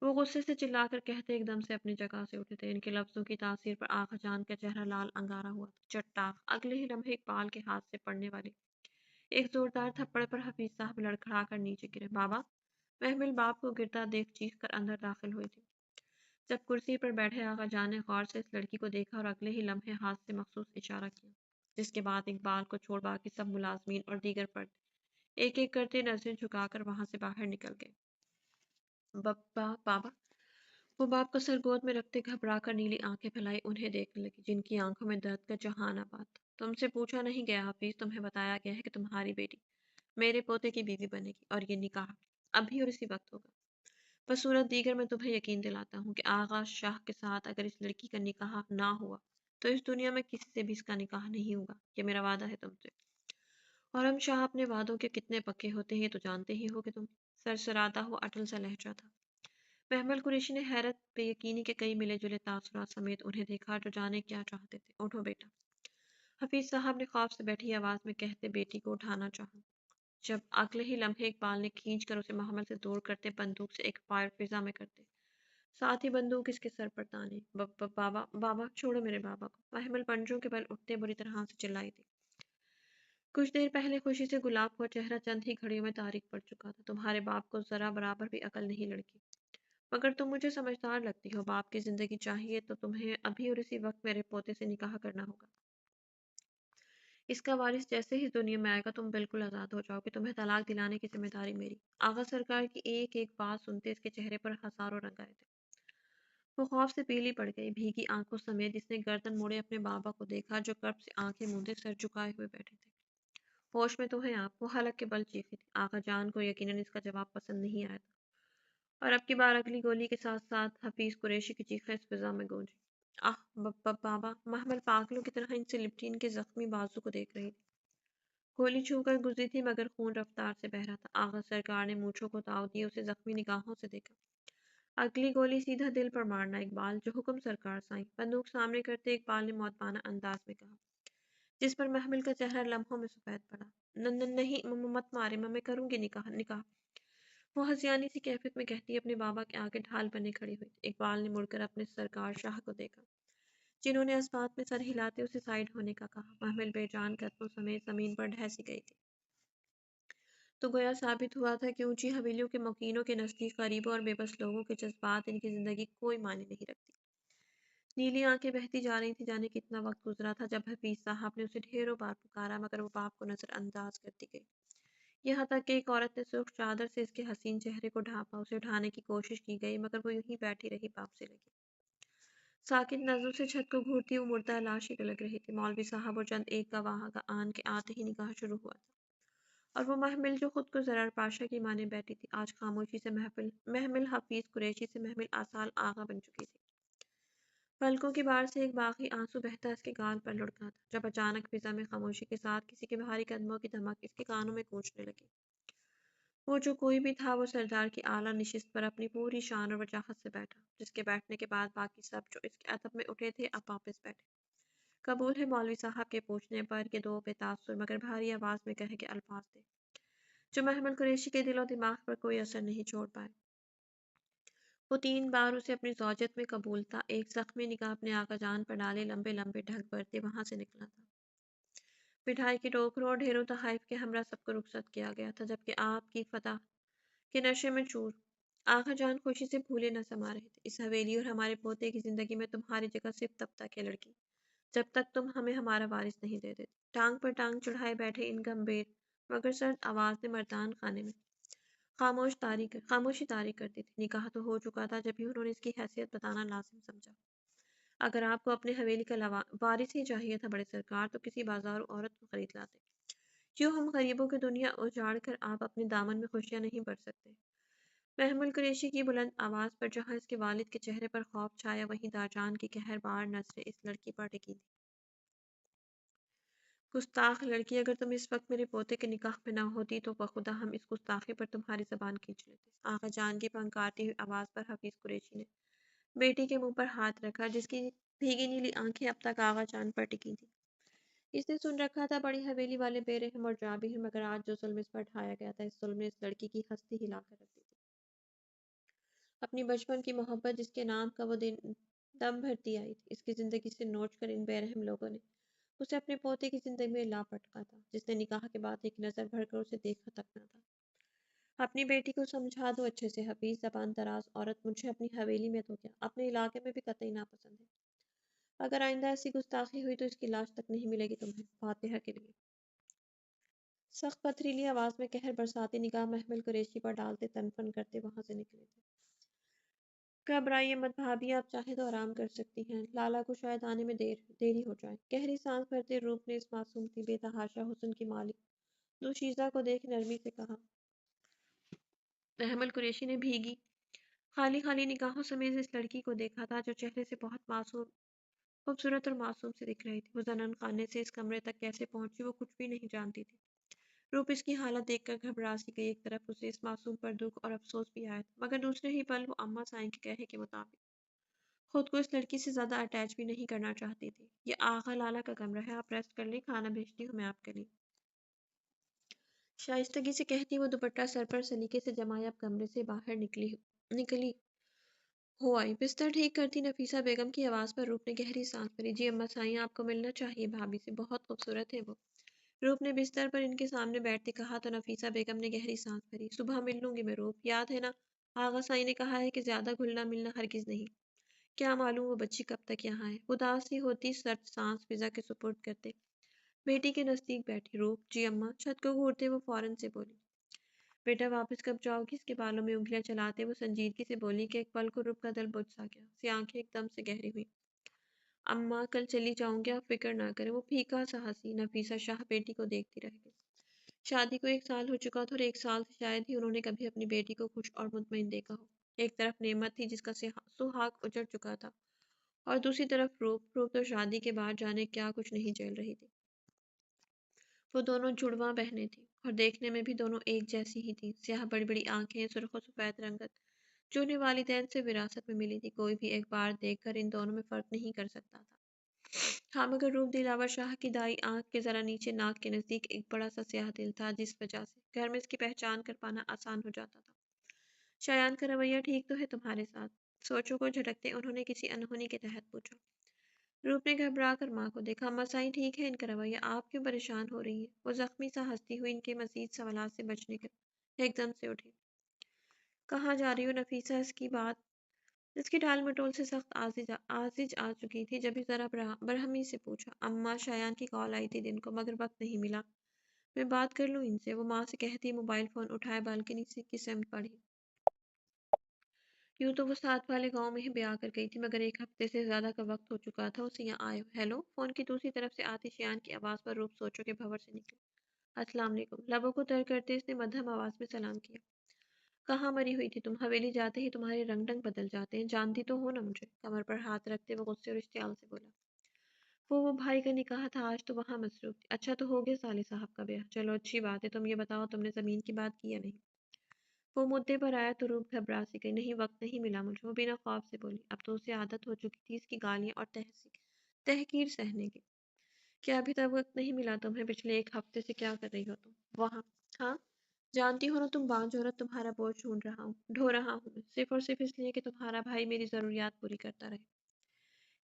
وہ غصے سے چلا کر کہتے ایک دم سے اپنی جگہ سے اٹھے تھے۔ ان کے لفظوں کی تاثیر پر آغا جان کا چہرہ لال انگارا ہوا تھا۔ چٹاخ اگلے ہی لمحے اقبال کے ہاتھ سے پڑنے والی ایک زوردار تھپڑ پر حفیظ صاحب لڑکھڑا کر نیچے گرے۔ بابا! محمل باپ کو گرتا دیکھ چیخ کر اندر داخل ہوئی تھی۔ جب کرسی پر بیٹھے آغا جان نے غور سے اس لڑکی کو دیکھا اور اگلے ہی لمحے ہاتھ سے مخصوص اشارہ کیا، جس کے بعد اقبال کو چھوڑ باقی سب ملازمین اور دیگر فرد ایک ایک کرتے نظریں جھکا کر وہاں سے باہر نکل گئے۔ بابا! وہ باپ کا سر گود میں رکھتے گھبرا کر نیلی آنکھیں پھیلائی انہیں دیکھنے لگی، جن کی آنکھوں میں درد کا جہان آباد تھا۔ تم سے پوچھا نہیں گیا حفیظ، تمہیں بتایا گیا ہے کہ تمہاری بیٹی میرے پوتے کی بیوی بنے گی اور یہ نکاح ابھی اور اسی وقت ہوگا۔ بصورت دیگر میں تمہیں یقین دلاتا ہوں کہ آغا شاہ کے ساتھ اگر اس لڑکی کا نکاح نہ ہوا تو اس دنیا میں کسی سے بھی اس کا نکاح نہیں ہوگا۔ یہ میرا وعدہ ہے تم سے۔ اور ہم شاہ اپنے وعدوں کے کتنے پکے ہوتے ہیں یہ تو جانتے ہی ہو کہ تم۔ سرسراتا ہوا اٹل سا لہجہ تھا۔ محمل قریشی نے حیرت بے یقینی کے کئی ملے جلے تاثرات سمیت انہیں دیکھا جو جانے کیا چاہتے تھے۔ اٹھو بیٹا، حفیظ صاحب نے خوف سے بیٹھی آواز میں کہتے بیٹی کو اٹھانا چاہا، جب اگلے ہی لمحے اقبال نے کھینچ کر اسے محمل سے دور کرتے بندوق سے ایک فائر فضا میں کرتے ساتھ ہی بندوق اس کے سر پر تانے۔ بابا چھوڑو میرے بابا کو! محمل پنجوں کے بل اٹھتے بری طرح سے چلائی تھی۔ کچھ دیر پہلے خوشی سے گلاب کا چہرہ چند ہی گھڑیوں میں تاریک پڑ چکا تھا۔ تمہارے باپ کو ذرا برابر بھی عقل نہیں لڑکی، مگر تم مجھے سمجھدار لگتی ہو۔ باپ کی زندگی چاہیے تو تمہیں ابھی اور اسی وقت میرے پوتے سے نکاح کرنا ہوگا۔ اس کا وارث جیسے ہی دنیا میں آئے گا تم بالکل آزاد ہو جاؤ گے۔ تمہیں طلاق دلانے کی ذمہ داری میری۔ آغا سرکار کی ایک ایک بات سنتے اس کے چہرے پر ہزاروں رنگ آئے تھے۔ وہ خوف سے پیلی پڑ گئی، بھیگی آنکھوں سمیت اس نے گردن موڑے اپنے بابا کو دیکھا جو کرب سے آنکھیں موندے سر جھکائے ہوئے بیٹھے تھے۔ ہوش میں تو ہیں آپ؟ وہ حلق کے بل چیخی تھی۔ آغا جان کو یقیناً اس کا جواب پسند نہیں آیا تھا اور اب کی بار اگلی گولی کے ساتھ ساتھ حفیظ قریشی کی چیخیں اس فضا میں گونجی۔ بابا! محمل پاگلوں کی طرح ان سے لپٹی ان کے زخمی بازو کو دیکھ رہی تھی۔ گولی چھو کر گزری تھی مگر خون رفتار سے بہہ رہا تھا۔ آغا سرکار نے مونچھوں کو تاؤ دیے اسے زخمی نگاہوں سے دیکھا۔ اگلی گولی سیدھا دل پر مارنا اقبال، جو حکم سرکار سائیں۔ بندوق سامنے کرتے اقبال نے مؤدبانہ انداز میں کہا، جس پر محمل کا چہرہ لمحوں میں سفید پڑا۔ نہیں مت مارے، میں کروں گی نکاح۔ وہ ہسیانی سی کیفیت میں کہتی اپنے بابا کے آگے ڈھال بنے کھڑی ہوئی۔ اقبال نے مڑ کر اپنے سرکار شاہ کو دیکھا، جنہوں نے اس بات میں سر ہلاتے اسے سائڈ ہونے کا کہا۔ محمل بے جان قدموں سمیت زمین پر ڈھہ سی گئی تھی، تو گویا ثابت ہوا تھا کہ اونچی حویلیوں کے مکینوں کے نزدیک غریبوں اور بے بس لوگوں کے جذبات ان کی زندگی کوئی معنی نہیں رکھتی۔ نیلی آنکھیں بہتی جا رہی تھیں، جانے کتنا وقت گزرا تھا جب حفیظ صاحب نے اسے ڈھیروں بار پکارا، مگر وہ باپ کو نظر انداز کرتی گئی۔ یہاں تک کہ ایک عورت نے سرخ چادر سے اس کے حسین چہرے کو ڈھانپا، اسے اٹھانے کی کوشش کی گئی، مگر وہ یوں ہی بیٹھی رہی، باپ سے لگی ساکت نظروں سے چھت کو گھورتی وہ مردہ لاش ہی لگ رہی تھی۔ مولوی صاحب اور چند ایک گواہ آن کے آتے ہی نکاح شروع ہوا تھا، اور وہ محمل جو خود کو زرار پاشا کی مانے بیٹھی تھی، آج خاموشی سے محمل حفیظ قریشی سے محمل آثال آغا بن چکی تھی۔ پلکوں کی بار سے ایک باغی آنسو بہتا اس کے گال پر لڑکا تھا، جب اچانک فضا میں خاموشی کے ساتھ کسی کے بھاری قدموں کی دھمک اس کے کانوں میں گونجنے لگی۔ وہ جو کوئی بھی تھا، وہ سردار کی اعلیٰ نشست پر اپنی پوری شان اور وجاہت سے بیٹھا، جس کے بیٹھنے کے بعد باقی سب جو اس کے ادب میں اٹھے تھے اب واپس بیٹھے۔ قبول ہے مولوی صاحب کے پوچھنے پر کہ دو بے تاثر مگر بھاری آواز میں کہے کے الفاظ تھے، جو محمل قریشی کے دل و دماغ پر کوئی اثر نہیں چھوڑ پائے۔ وہ 3 بار اسے اپنی زوجت میں قبول تھا، ایک زخمی نگاہ اپنے آقا جان پر ڈالے، لمبے لمبے ڈھک بھرتے وہاں سے نکلا تھا۔ مٹھائی کے ٹوکروں اور ڈھیروں تحائف کے ہمراہ سب کو رخصت کیا گیا تھا، جبکہ آپ کی فتح کے نشے میں چور آقا جان خوشی سے بھولے نہ سما رہے تھے۔ اس حویلی اور ہمارے پوتے کی زندگی میں تمہاری جگہ صرف تب تک ہے لڑکی، جب تک تم ہمیں ہمارا وارث نہیں دے دیتے۔ ٹانگ پر ٹانگ چڑھائے بیٹھے ان گمبھیر مگر سرد آواز نے مردان خانے میں خاموشی طاری کر دی تھی۔ نکاح تو ہو چکا تھا، جبھی انہوں نے اس کی حیثیت بتانا لازم سمجھا۔ اگر آپ کو اپنے حویلی کا وارث ہی چاہیے تھا بڑے سرکار، تو کسی بازارو عورت کو خرید لاتے۔ کیوں ہم غریبوں کی دنیا اجاڑ کر آپ اپنے دامن میں خوشیاں نہیں بھر سکتے؟ محمل قریشی کی بلند آواز پر جہاں اس کے والد کے چہرے پر خوف چھایا، وہیں دارجان کی قہر بار نظریں اس لڑکی پر ٹکی تھی۔ گستاخ لڑکی، اگر تم اس وقت میرے پوتے کے نکاح میں نہ ہوتی تو بخدا ہم اس گستاخی پر تمہاری زبان کھینچ لیتے۔ آقا جان کی پھنکارتی ہوئی آواز پر حفیظ قریشی نے بیٹی کے منہ پر ہاتھ رکھا، جس کی بھیگی نیلی آنکھیں اب تک آقا جان پر ٹکی تھیں۔ اس نے سن رکھا تھا بڑی حویلی والے بے رحم اور جابر ہیں، مگر آج جو ظلم اس پر ڈھایا گیا تھا، اس ظلم نے اس لڑکی کی ہستی ہلا کر رکھ دی تھی۔ اپنی بچپن کی محبت جس کے نام کا وہ دم بھرتی آئی تھی، اس کی زندگی سے نوچ کر ان بے رحم لوگوں نے اسے اپنے پوتے کی زندگی میں لا پٹکا تھا، جس نے نکاح کے بعد ایک نظر بھر کر اسے دیکھا تک نہ تھا۔ اپنی بیٹی کو سمجھا دو اچھے سے حفیظ، زبان دراز عورت، مجھے اپنی حویلی میں تو کیا اپنے علاقے میں بھی قطعی ناپسند ہے۔ اگر آئندہ ایسی گستاخی ہوئی تو اس کی لاش تک نہیں ملے گی تمہیں۔ فاتحہ کے لیے۔ سخت پتھریلی آواز میں قہر برساتی نگاہ محمل قریشی پر ڈالتے تنفن کرتے وہاں سے نکلے تھے۔ گھبرائیے مت بھابھی، آپ چاہیں تو آرام کر سکتی ہیں، لالا کو شاید آنے میں دیری ہو جائے۔ گہری سانس بھرتے روپ نے اس معصوم سی بے تحاشا حسن کی مالک دوشیزہ کو دیکھ نرمی سے کہا۔ محمل قریشی نے بھیگی خالی خالی نگاہوں سمیت اس لڑکی کو دیکھا تھا، جو چہرے سے بہت خوبصورت اور معصوم سے دکھ رہی تھی۔ وہ زنان خانے سے اس کمرے تک کیسے پہنچی، وہ کچھ بھی نہیں جانتی تھی۔ روپ اس کی حالت دیکھ کر گھبرا سی گئی، ایک طرف اسے اس معصوم پر دکھ اور افسوس بھی آیا تھا، مگر دوسرے ہی پل وہ اماں سائیں کے کہے کے مطابق خود کو اس لڑکی سے زیادہ اٹیچ بھی نہیں کرنا چاہتی تھی۔ یہ آغا لالا کا کمرہ ہے، آپ ریسٹ کر لیں، کھانا بھیجتی ہوں میں آپ کے لیے۔ شائستگی سے کہتی وہ دوپٹہ سر پر سلیقے سے جمائے اب کمرے سے باہر نکلی ہو آئی۔ بستر ٹھیک کرتی نفیسہ بیگم کی آواز پر روپ نے گہری سانس بھری۔ جی اماں سائیں، آپ کو ملنا چاہیے بھابھی سے، بہت خوبصورت ہے وہ، روپ نے بستر پر ان کے سامنے بیٹھتے کہا تو نفیسہ بیگم نے گہری سانس بھری۔ صبح مل لوں گی میں روپ، یاد ہے نا آغا سائیں نے کہا ہے کہ زیادہ گھلنا ملنا ہرگز نہیں۔ کیا معلوم وہ بچی کب تک یہاں ہے۔ اداس سی ہوتی سرد سانس فضا کے سپرد کرتے بیٹی کے نزدیک بیٹھی۔ روپ جی اماں، چھت کو گھورتے وہ فوراً سے بولی۔ بیٹا واپس کب جاؤ گی؟ اس کے بالوں میں انگلیاں چلاتے وہ سنجیدگی سے بولی کہ ایک پل کو روپ کا دل بجھ سا گیا، اس کی آنکھیں ایک دم سے گہری ہوئی۔ اماں کل چلی جاؤں گی، آپ فکر نہ کریں۔ وہ پھیکا سا ہنسی۔ نفیسہ شاہ بیٹی کو دیکھتی رہ گئی۔ شادی کو 1 سال ہو چکا تھا اور 1 سال سے شاید ہی انہوں نے کبھی اپنی بیٹی کو خوش اور مطمئن دیکھا ہو۔ ایک طرف نعمت تھی جس کا سہاگ اجڑ چکا تھا، اور دوسری طرف روپ تو شادی کے بعد جانے کیا کچھ نہیں جھیل رہی تھی۔ وہ دونوں جڑواں بہنیں تھیں، اور دیکھنے میں بھی دونوں ایک جیسی ہی تھیں۔ سیاہ بڑی بڑی آنکھیں، سرخ و سفید رنگت، جو انہیں والدین سے وراثت میں ملی تھی۔ کوئی بھی ایک بار دیکھ کر ان دونوں میں فرق نہیں کر سکتا تھا۔ ہاں مگر روپ دلاور شاہ کی دائیں آنکھ کے ذرا نیچے ناک کے نزدیک ایک بڑا سا سیاہ دل تھا، جس وجہ سے گھر میں اس کی پہچان کر پانا آسان ہو جاتا تھا۔ شایان کا رویہ ٹھیک تو ہے تمہارے ساتھ؟ سوچوں کو جھٹکتے انہوں نے کسی انہونی کے تحت پوچھا۔ روپ نے گھبرا کر ماں کو دیکھا۔ مسائل ٹھیک ہے ان کا رویہ، آپ کیوں پریشان ہو رہی ہے؟ وہ زخمی سا ہنستی ہوئی ان کے مزید سوالات سے بچنے کے ایک دم سے اٹھی۔ کہاں جا رہی ہو نفیسہ؟ اس کی ٹال مٹول سے سخت آزج آ چکی تھی جب ہی ذرا برہمی سے پوچھا۔ اماں شایان کی کال آئی تھی دن کو، مگر وقت نہیں ملا، میں بات کر لوں ان سے؟ وہ ماں سے کہتی موبائل فون اٹھائے بالکنی سے کی سمت بڑھی۔ یوں تو وہ ساتھ والے گاؤں میں ہی بیاہ کر گئی تھی، مگر ایک ہفتے سے زیادہ کا وقت ہو چکا تھا اسے یہاں آئے ہوئے۔ ہیلو! فون کی دوسری طرف سے آتی شایان کی آواز پر روپ سوچو کے بھنور سے نکلا۔ السلام علیکم! لبوں کو تر کرتے اس نے مدھم آواز میں سلام کیا۔ کہاں مری ہوئی تھی تم؟ حویلی جاتے ہی تمہارے رنگ ڈنگ بدل جاتے ہیں، جانتی تو ہو نا مجھے؟ کمر پر ہاتھ رکھتے وہ غصے اور اشتعال سے بولا۔ وہ بھائی کا نکاح تھا، آج تو وہاں مصروف تھی۔ اچھا تو ہو گیا سالے صاحب کا بیاہ؟ چلو اچھی بات ہے، تم یہ بتاؤ تم نے زمین کی بات کی یا نہیں؟ وہ مدعے پر آیا تو روپ گھبرا سی گئی۔ نہیں، وقت نہیں ملا مجھے، وہ بنا خوف سے بولی۔ اب تو اسے عادت ہو چکی تھی اس کی گالیاں اور تحقیر سہنے کی۔ کیا ابھی تک وقت نہیں ملا تمہیں؟ پچھلے ایک ہفتے سے کیا کر رہی ہو تم وہاں؟ ہاں، جانتی ہو نا تم بانجھ عورت، تمہارا بوجھ ڈھو رہا ہوں میں، صرف اور صرف اس لیے کہ تمہارا بھائی میری ضروریات پوری کرتا رہے۔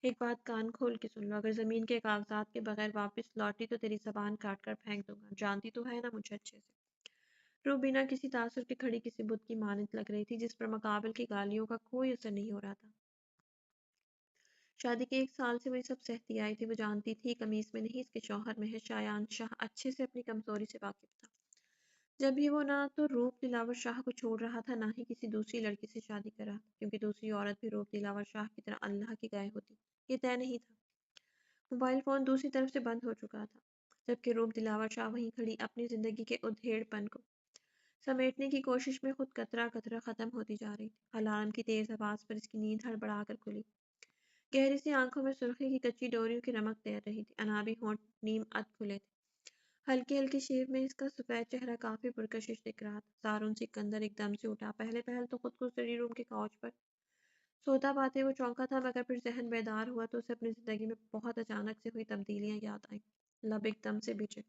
ایک بات کان کھول کے سن لو، اگر زمین کے کاغذات کے بغیر واپس لوٹی تو تیری زبان کاٹ کر پھینک دوں گا، جانتی تو ہے نا مجھے اچھے سے۔ روح بنا کسی تاثر کے کھڑی کسی بت کی مانند لگ رہی تھی جس پر مقابل کی گالیوں کا کوئی اثر نہیں ہو رہا تھا۔ شادی کے ایک سال سے وہ سب سہتی آئی تھی، وہ جانتی تھی قمیص میں نہیں اس کے شوہر میں ہے۔ شایان شاہ اچھے سے اپنی کمزوری سے واقف تھا۔ جب بھی وہ نہ تو روپ دلاور شاہ کو چھوڑ رہا تھا، نہ ہی کسی دوسری لڑکی سے شادی کر رہا تھا، کیونکہ دوسری عورت بھی روپ دلاور شاہ کی طرح اللہ کی گائے ہوتی، یہ طے نہیں تھا۔ موبائل فون دوسری طرف سے بند ہو چکا تھا، جبکہ روپ دلاور شاہ وہیں کھڑی اپنی زندگی کے ادھیڑ پن کو سمیٹنے کی کوشش میں خود قطرہ قطرہ ختم ہوتی جا رہی تھی۔ الارم کی تیز آواز پر اس کی نیند ہڑبڑا کر کھلی۔ گہری سی آنکھوں میں سرخی کی کچی ڈوریوں کی رمق تیر رہی تھی، انابی ہونٹ نیم ادھ کھلے تھے۔ ہلکی ہلکی شیو میں اس کا سفید چہرہ کافی پرکشش دکھ رہا تھا۔ زارون سکندر ایک دم سے اٹھا۔ پہلے پہل تو خود کو اسٹڈی روم کے کاؤچ پر سوتا پاتے وہ چونکا تھا، مگر پھر ذہن بیدار ہوا تو اسے اپنی زندگی میں بہت اچانک سے ہوئی تبدیلیاں یاد آئیں۔ لب ایک دم سے بھیجے،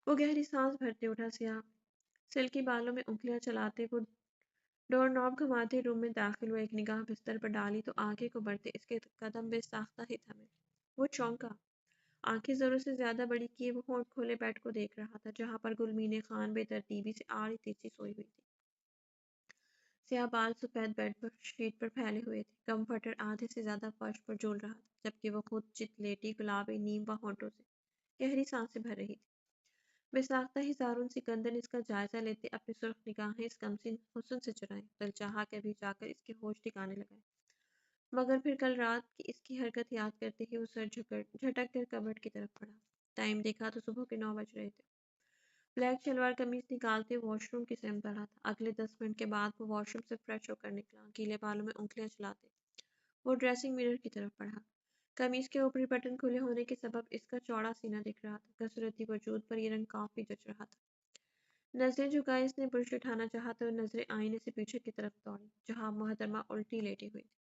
وہ گہری سانس بھرتے اٹھا۔ سیاہ سلکی بالوں میں انگلیاں چلاتے وہ ڈور ناب گھماتے روم میں داخل ہوئے۔ ایک نگاہ بستر پر ڈالی تو آگے کو بڑھتے اس کے قدم بے ساختہ ہی تھمے۔ وہ چونکا، آنکھیں ضرورت سے زیادہ بڑی کیے وہ ہونٹ کھولے بیڈ کو دیکھ رہا تھا، جہاں پر گلمین خان بے ترتیبی سے آڑی تیچی سوئی ہوئی تھی۔ سیاہ بال سفید بیڈ پر شیٹ پر پھیلے ہوئے تھے، کمفرٹر آدھے سے زیادہ فرش پر جھول رہا تھا، جبکہ وہ خود چت لیٹی گلابی نیم و ہونٹوں سے گہری سانسیں بھر رہی تھی۔ بے ساختہ ہی زارون سکندر نے اس کا جائزہ لیتے اپنی سرخ نگاہیں اس کمسن حسن سے چرائیں۔ دل چاہا کہ ابھی جا کر اس کے ہوش ٹھکانے لگائے، مگر پھر کل رات کی اس کی حرکت یاد کرتے ہی وہ سر جھٹک کر کبٹ کی طرف بڑھا۔ ٹائم دیکھا تو صبح کے 9 بج رہے تھے۔ بلیک شلوار قمیص نکالتے واش روم کی سمت بڑھا تھا۔ اگلے 10 منٹ کے بعد وہ واش روم سے فریش ہو کر نکلا۔ گیلے بالوں میں انگلیاں چلاتے وہ ڈریسنگ مرر کی طرف بڑھا۔ قمیص کے اوپری بٹن کھلے ہونے کے سبب اس کا چوڑا سینہ دکھ رہا تھا، کثرتی وجود پر یہ رنگ کافی جچ رہا تھا۔ نظریں جھکائے اس نے برش اٹھانا چاہا تو نظریں آئینے سے پیچھے کی طرف دوڑی، جہاں محترمہ الٹی لیٹی ہوئی تھی۔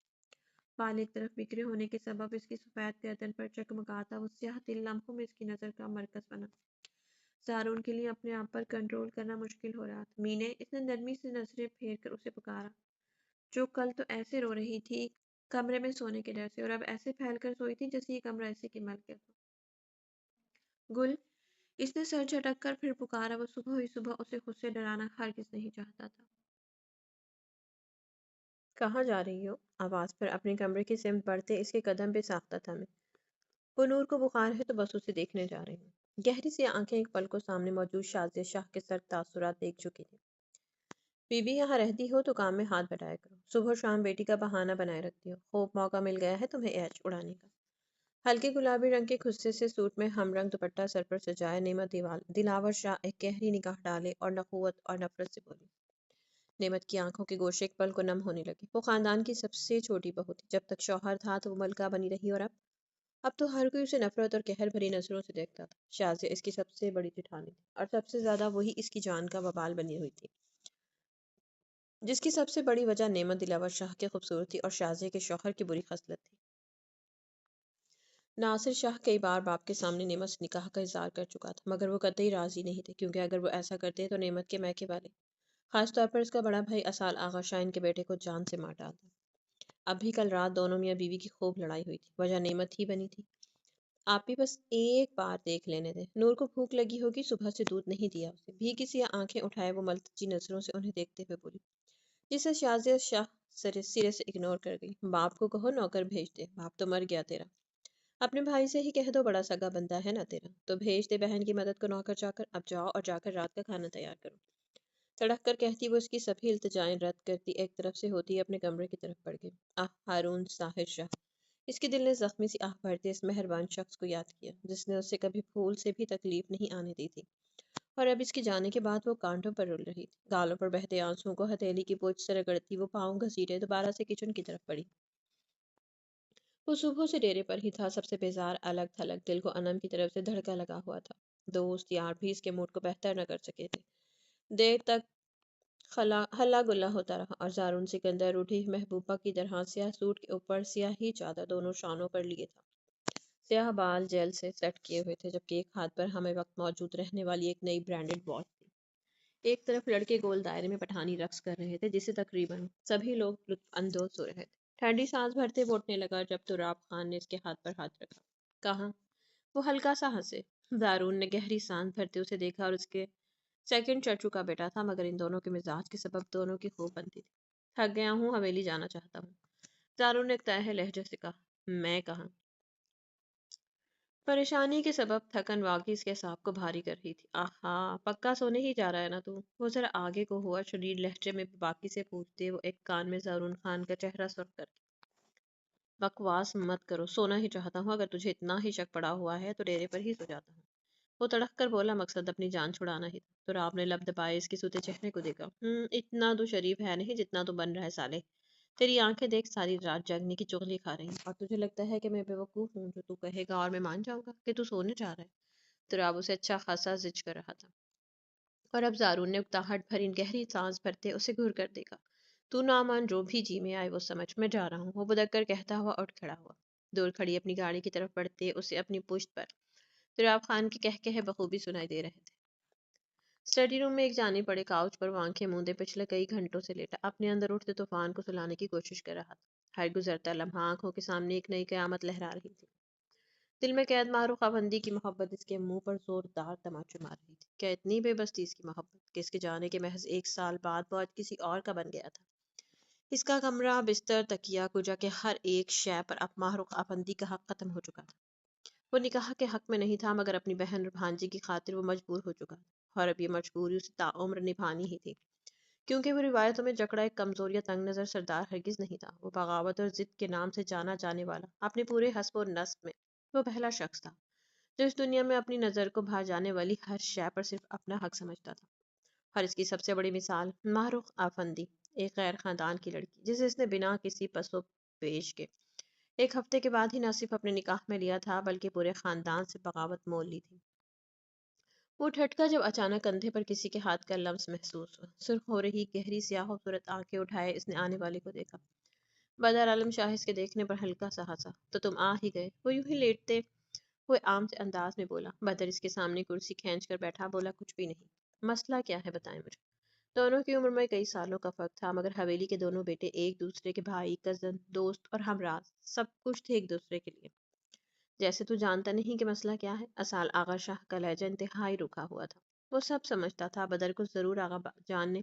بال ایک طرف بکھرے ہونے کے سبب اس کی سفید گردن پر چکمکاتا وہ سیاہ تل لمحوں میں اس کی نظر کا مرکز بنا۔ زارون کے لیے اپنے آپ پر کنٹرول کرنا مشکل ہو رہا تھا۔ مینے، اس نے نرمی سے نظریں پھیر کر اسے پکارا، جو کل تو ایسے رو رہی تھی کمرے میں سونے کے ڈر سے، اور اب ایسے پھیل کر سوئی تھی جیسے یہ کمرہ اسی کی ملکیت ہو۔ گل، اس نے سر جھٹک کر پھر پکارا۔ وہ صبح ہی صبح اسے خود سے ڈرانا ہرگز نہیں چاہتا تھا۔ کہاں جا رہی ہو؟ آواز پر اپنے کمرے کی سمت بڑھتے اس کے قدم بے ساختہ تھمے۔ وہ نور کو بخار ہے تو بس اسے دیکھنے جا رہی ہوں۔ گہری سی آنکھیں ایک پل کو سامنے موجود شازیہ شاہ کے سرد تاثرات دیکھ چکی تھی۔ بیوی یہاں رہتی ہو تو کام میں ہاتھ بٹایا کرو، صبح شام بیٹی کا بہانہ بنائے رکھتی ہو، خوب موقع مل گیا ہے تمہیں عیش اڑانے کا۔ ہلکے گلابی رنگ کے خصے سے سوٹ میں ہم رنگ دوپٹہ سر پر سجائے نعمت دلاور شاہ ایک گہری نگاہ ڈالے اور نخوت اور نفرت سے بولی۔ نعمت کی آنکھوں کے گوشے ایک پل کو نم ہونے لگے۔ وہ خاندان کی سب سے چھوٹی بہو تھی، جب تک شوہر تھا تو وہ ملکہ بنی رہی، اور اب تو ہر کوئی اسے نفرت اور قہر بھری نظروں سے دیکھتا تھا۔ شازیہ اس کی سب سے بڑی جٹھانی تھی، اور سب سے زیادہ وہی اس کی جان کا وبال بنی ہوئی تھی، جس کی سب سے بڑی وجہ نعمت دلاور شاہ کی خوبصورتی اور شازیہ کے شوہر کی بری خصلت تھی۔ ناصر شاہ کئی بار باپ کے سامنے نعمت سے نکاح کا اظہار کر چکا تھا، مگر وہ قطعی راضی نہیں تھے، کیونکہ اگر وہ ایسا کرتے تو نعمت کے میکے والے خاص طور پر اس کا بڑا بھائی اسال آغا شاہین کے بیٹے کو جان سے مار ڈالتا۔ اب بھی کل رات دونوں میاں بیوی کی خوب لڑائی ہوئی تھی، وجہ نعمت ہی بنی تھی۔ آپ بھی بس ایک بار دیکھ لینے دیں، نور کو بھوک لگی ہوگی، صبح سے دودھ نہیں دیا اسے۔ بھیگی سی آنکھیں اٹھائے وہ ملتجی نظروں سے انہیں دیکھتے ہوئے بولی، جسے شازیہ شاہ سرے سے اگنور کر گئی۔ باپ کو کہو نوکر بھیج دے، باپ تو مر گیا تیرا۔ اپنے بھائی سے ہی کہہ دو، بڑا سگا بندہ ہے نا تیرا، تو بھیج دے بہن کی مدد کو نوکر چا کر۔ اب جاؤ اور جا کر رات کا کھانا تیار کرو۔ تڑک کر کہتی وہ اس کی سبھی التجائیں رد کرتی ایک طرف سے ہوتی اپنے کمرے کی طرف بڑھ گئی۔ ہارون ظاہر شاہ، اس کے دل نے زخمی سی آہ بھرتے اس مہربان شخص کو یاد کیا جس نے اسے کبھی پھول سے بھی تکلیف نہیں آنے دی تھی، اور اب اس کے جانے کے بعد وہ کانٹوں پر رول رہی تھی۔ گالوں پر بہتے آنسوؤں کو ہتھیلی کی پوچھ سے رگڑتی وہ پاؤں گھسیٹے دوبارہ سے کچن کی طرف بڑھی۔ وہ صبح سے ڈیرے پر ہی تھا، سب سے بیزار، الگ تھلگ، دل کو انم کی طرف سے دھڑکا لگا ہوا تھا۔ دوست یار بھی اس کے موڈ کو بہتر نہ کر سکے تھے۔ دیر تک ہلا گلا ہوتا رہا اور زارون سکندر روٹھی محبوبہ کی طرح سیاہ سوٹ کے اوپر سیاہی چادر دونوں شانوں پر لیے تھا۔ سیاہ بال جیل سے سیٹ کیے ہوئے تھے، جبکہ ایک ہاتھ پر ہمیں وقت موجود رہنے والی ایک نئی برانڈڈ واچ تھی۔ ایک طرف لڑکے گول دائرے میں پٹھانی رقص کر رہے تھے جسے تقریباً سبھی لوگ لطف اندوز ہو رہے تھے۔ ٹھنڈی سانس بھرتے وہ اٹھنے لگا جب تراب خان نے اس کے ہاتھ پر ہاتھ رکھا۔ کہاں؟ وہ ہلکا سا ہنسے۔ زارون نے گہری سانس بھرتے اسے دیکھا اور اس کے سیکنڈ چچو کا بیٹا تھا، مگر ان دونوں کے مزاج کے سبب دونوں کی خوب بنتی تھی۔ تھک گیا ہوں، حویلی جانا چاہتا ہوں، زارون نے ایک تاہے لہجے سے کہا۔ میں کہاں؟ پریشانی کے سبب تھکن واقعی اس کے اعصاب کو بھاری کر رہی تھی۔ آہا، پکا سونے ہی جا رہا ہے نا تو؟ وہ ذرا آگے کو ہوا، شدید لہجے میں باقی سے پوچھتے وہ ایک کان میں زارون خان کا چہرہ سرخ کر کے۔ بکواس مت کرو، سونا ہی چاہتا ہوں، اگر تجھے اتنا ہی شک پڑا ہوا ہے تو ڈیرے پر ہی سو جاتا ہوں۔ وہ تڑک کر بولا، مقصد اپنی جان چھڑانا ہی تھا۔ تو راب نے لب دبائے اس کے سوتے چہرے کو دیکھا۔ اتنا تو شریف ہے نہیں جتنا تو بن رہا ہے سالے۔ تیری آنکھیں دیکھ ساری رات جگنے کی چغلی کھا رہی ہیں، اور تجھے لگتا ہے کہ میں بیوقوف ہوں جو تو کہے گا اور میں مان جاؤں گا کہ تو سونے جا رہا ہے؟ تو راب اسے اچھا خاصا زج کر رہا تھا، اور اب زارون نے اکتاہٹ بھری گہری سانس بھرتے اسے گھور کر دیکھا۔ تو نہ مان، جو بھی جی میں آئے وہ سمجھ، میں جا رہا ہوں، وہ بدک کر کہتا ہوا اٹھ کھڑا ہوا۔ دور کھڑی اپنی گاڑی کی طرف بڑھتے اسے اپنی پشت پر تراب خان کے کہے بخوبی سنائی دے رہے تھے۔ اسٹڈی روم میں ایک جانے پڑے کاؤچ پر وہ آنکھیں موندے پچھلے کئی گھنٹوں سے لیٹا اپنے اندر اٹھتے طوفان کو سلانے کی کوشش کر رہا تھا۔ ہر گزرتا لمحہ آنکھوں کے سامنے ایک نئی قیامت لہرا رہی تھی۔ دل میں قید معروف آبندی کی محبت اس کے منہ پر زوردار تماچے مار رہی تھی۔ کیا اتنی بے بستی اس کی محبت کہ اس کے جانے کے محض ایک سال بعد وہ آج کسی اور کا بن گیا تھا۔ اس کا کمرہ، بستر، تکیا، کجا کے ہر ایک شے پر اب محروق آبندی کا حق ختم ہو چکا تھا۔ وہ نکاح کے حق میں نہیں تھا، مگر اپنی بہن اور بھانجی کی خاطر وہ مجبور ہو چکا تھا، اور اب یہ مجبوری اسے تاعمر نبھانی ہی تھی، کیونکہ وہ روایتوں میں جکڑا ایک کمزور یا تنگ نظر سردار ہرگز نہیں تھا۔ وہ بغاوت اور ضد کے نام سے جانا جانے والا، اپنے پورے حسب و نسب میں وہ پہلا شخص تھا جو اس دنیا میں اپنی نظر کو بھا جانے والی ہر شے پر صرف اپنا حق سمجھتا تھا۔ اور اس کی سب سے بڑی مثال ماہرخ آفندی، ایک غیر خاندان کی لڑکی جسے اس نے بنا کسی پس و پیش کے ایک ہفتے کے بعد ہی نہ صرف اپنے نکاح میں لیا تھا بلکہ پورے خاندان سے بغاوت مول لی تھی۔ وہ ٹھٹکا جب اچانک کندھے پر کسی کے ہاتھ کا لمس محسوس ہوا۔ سرخ ہو رہی گہری سیاہ خوبصورت آنکھیں اٹھائے اس نے آنے والے کو دیکھا۔ بدر عالم شاہ اس کے دیکھنے پر ہلکا سا ہنسا۔ تو تم آ ہی گئے؟ وہ یوں ہی لیٹتے ہوئے عام سے انداز میں بولا۔ بدر اس کے سامنے کرسی کھینچ کر بیٹھا، بولا، کچھ بھی نہیں۔ مسئلہ کیا ہے بتائیں مجھے۔ دونوں کی عمر میں کئی سالوں کا فرق تھا، مگر حویلی کے دونوں بیٹے ایک دوسرے کے بھائی، کزن، دوست اور ہمراز سب کچھ تھے ایک دوسرے کے لیے۔ جیسے تو جانتا نہیں کہ مسئلہ کیا ہے؟ اسال آغا شاہ کا لہجہ انتہائی رکھا ہوا تھا۔ وہ سب سمجھتا تھا، بدر کو ضرور آغا جان نے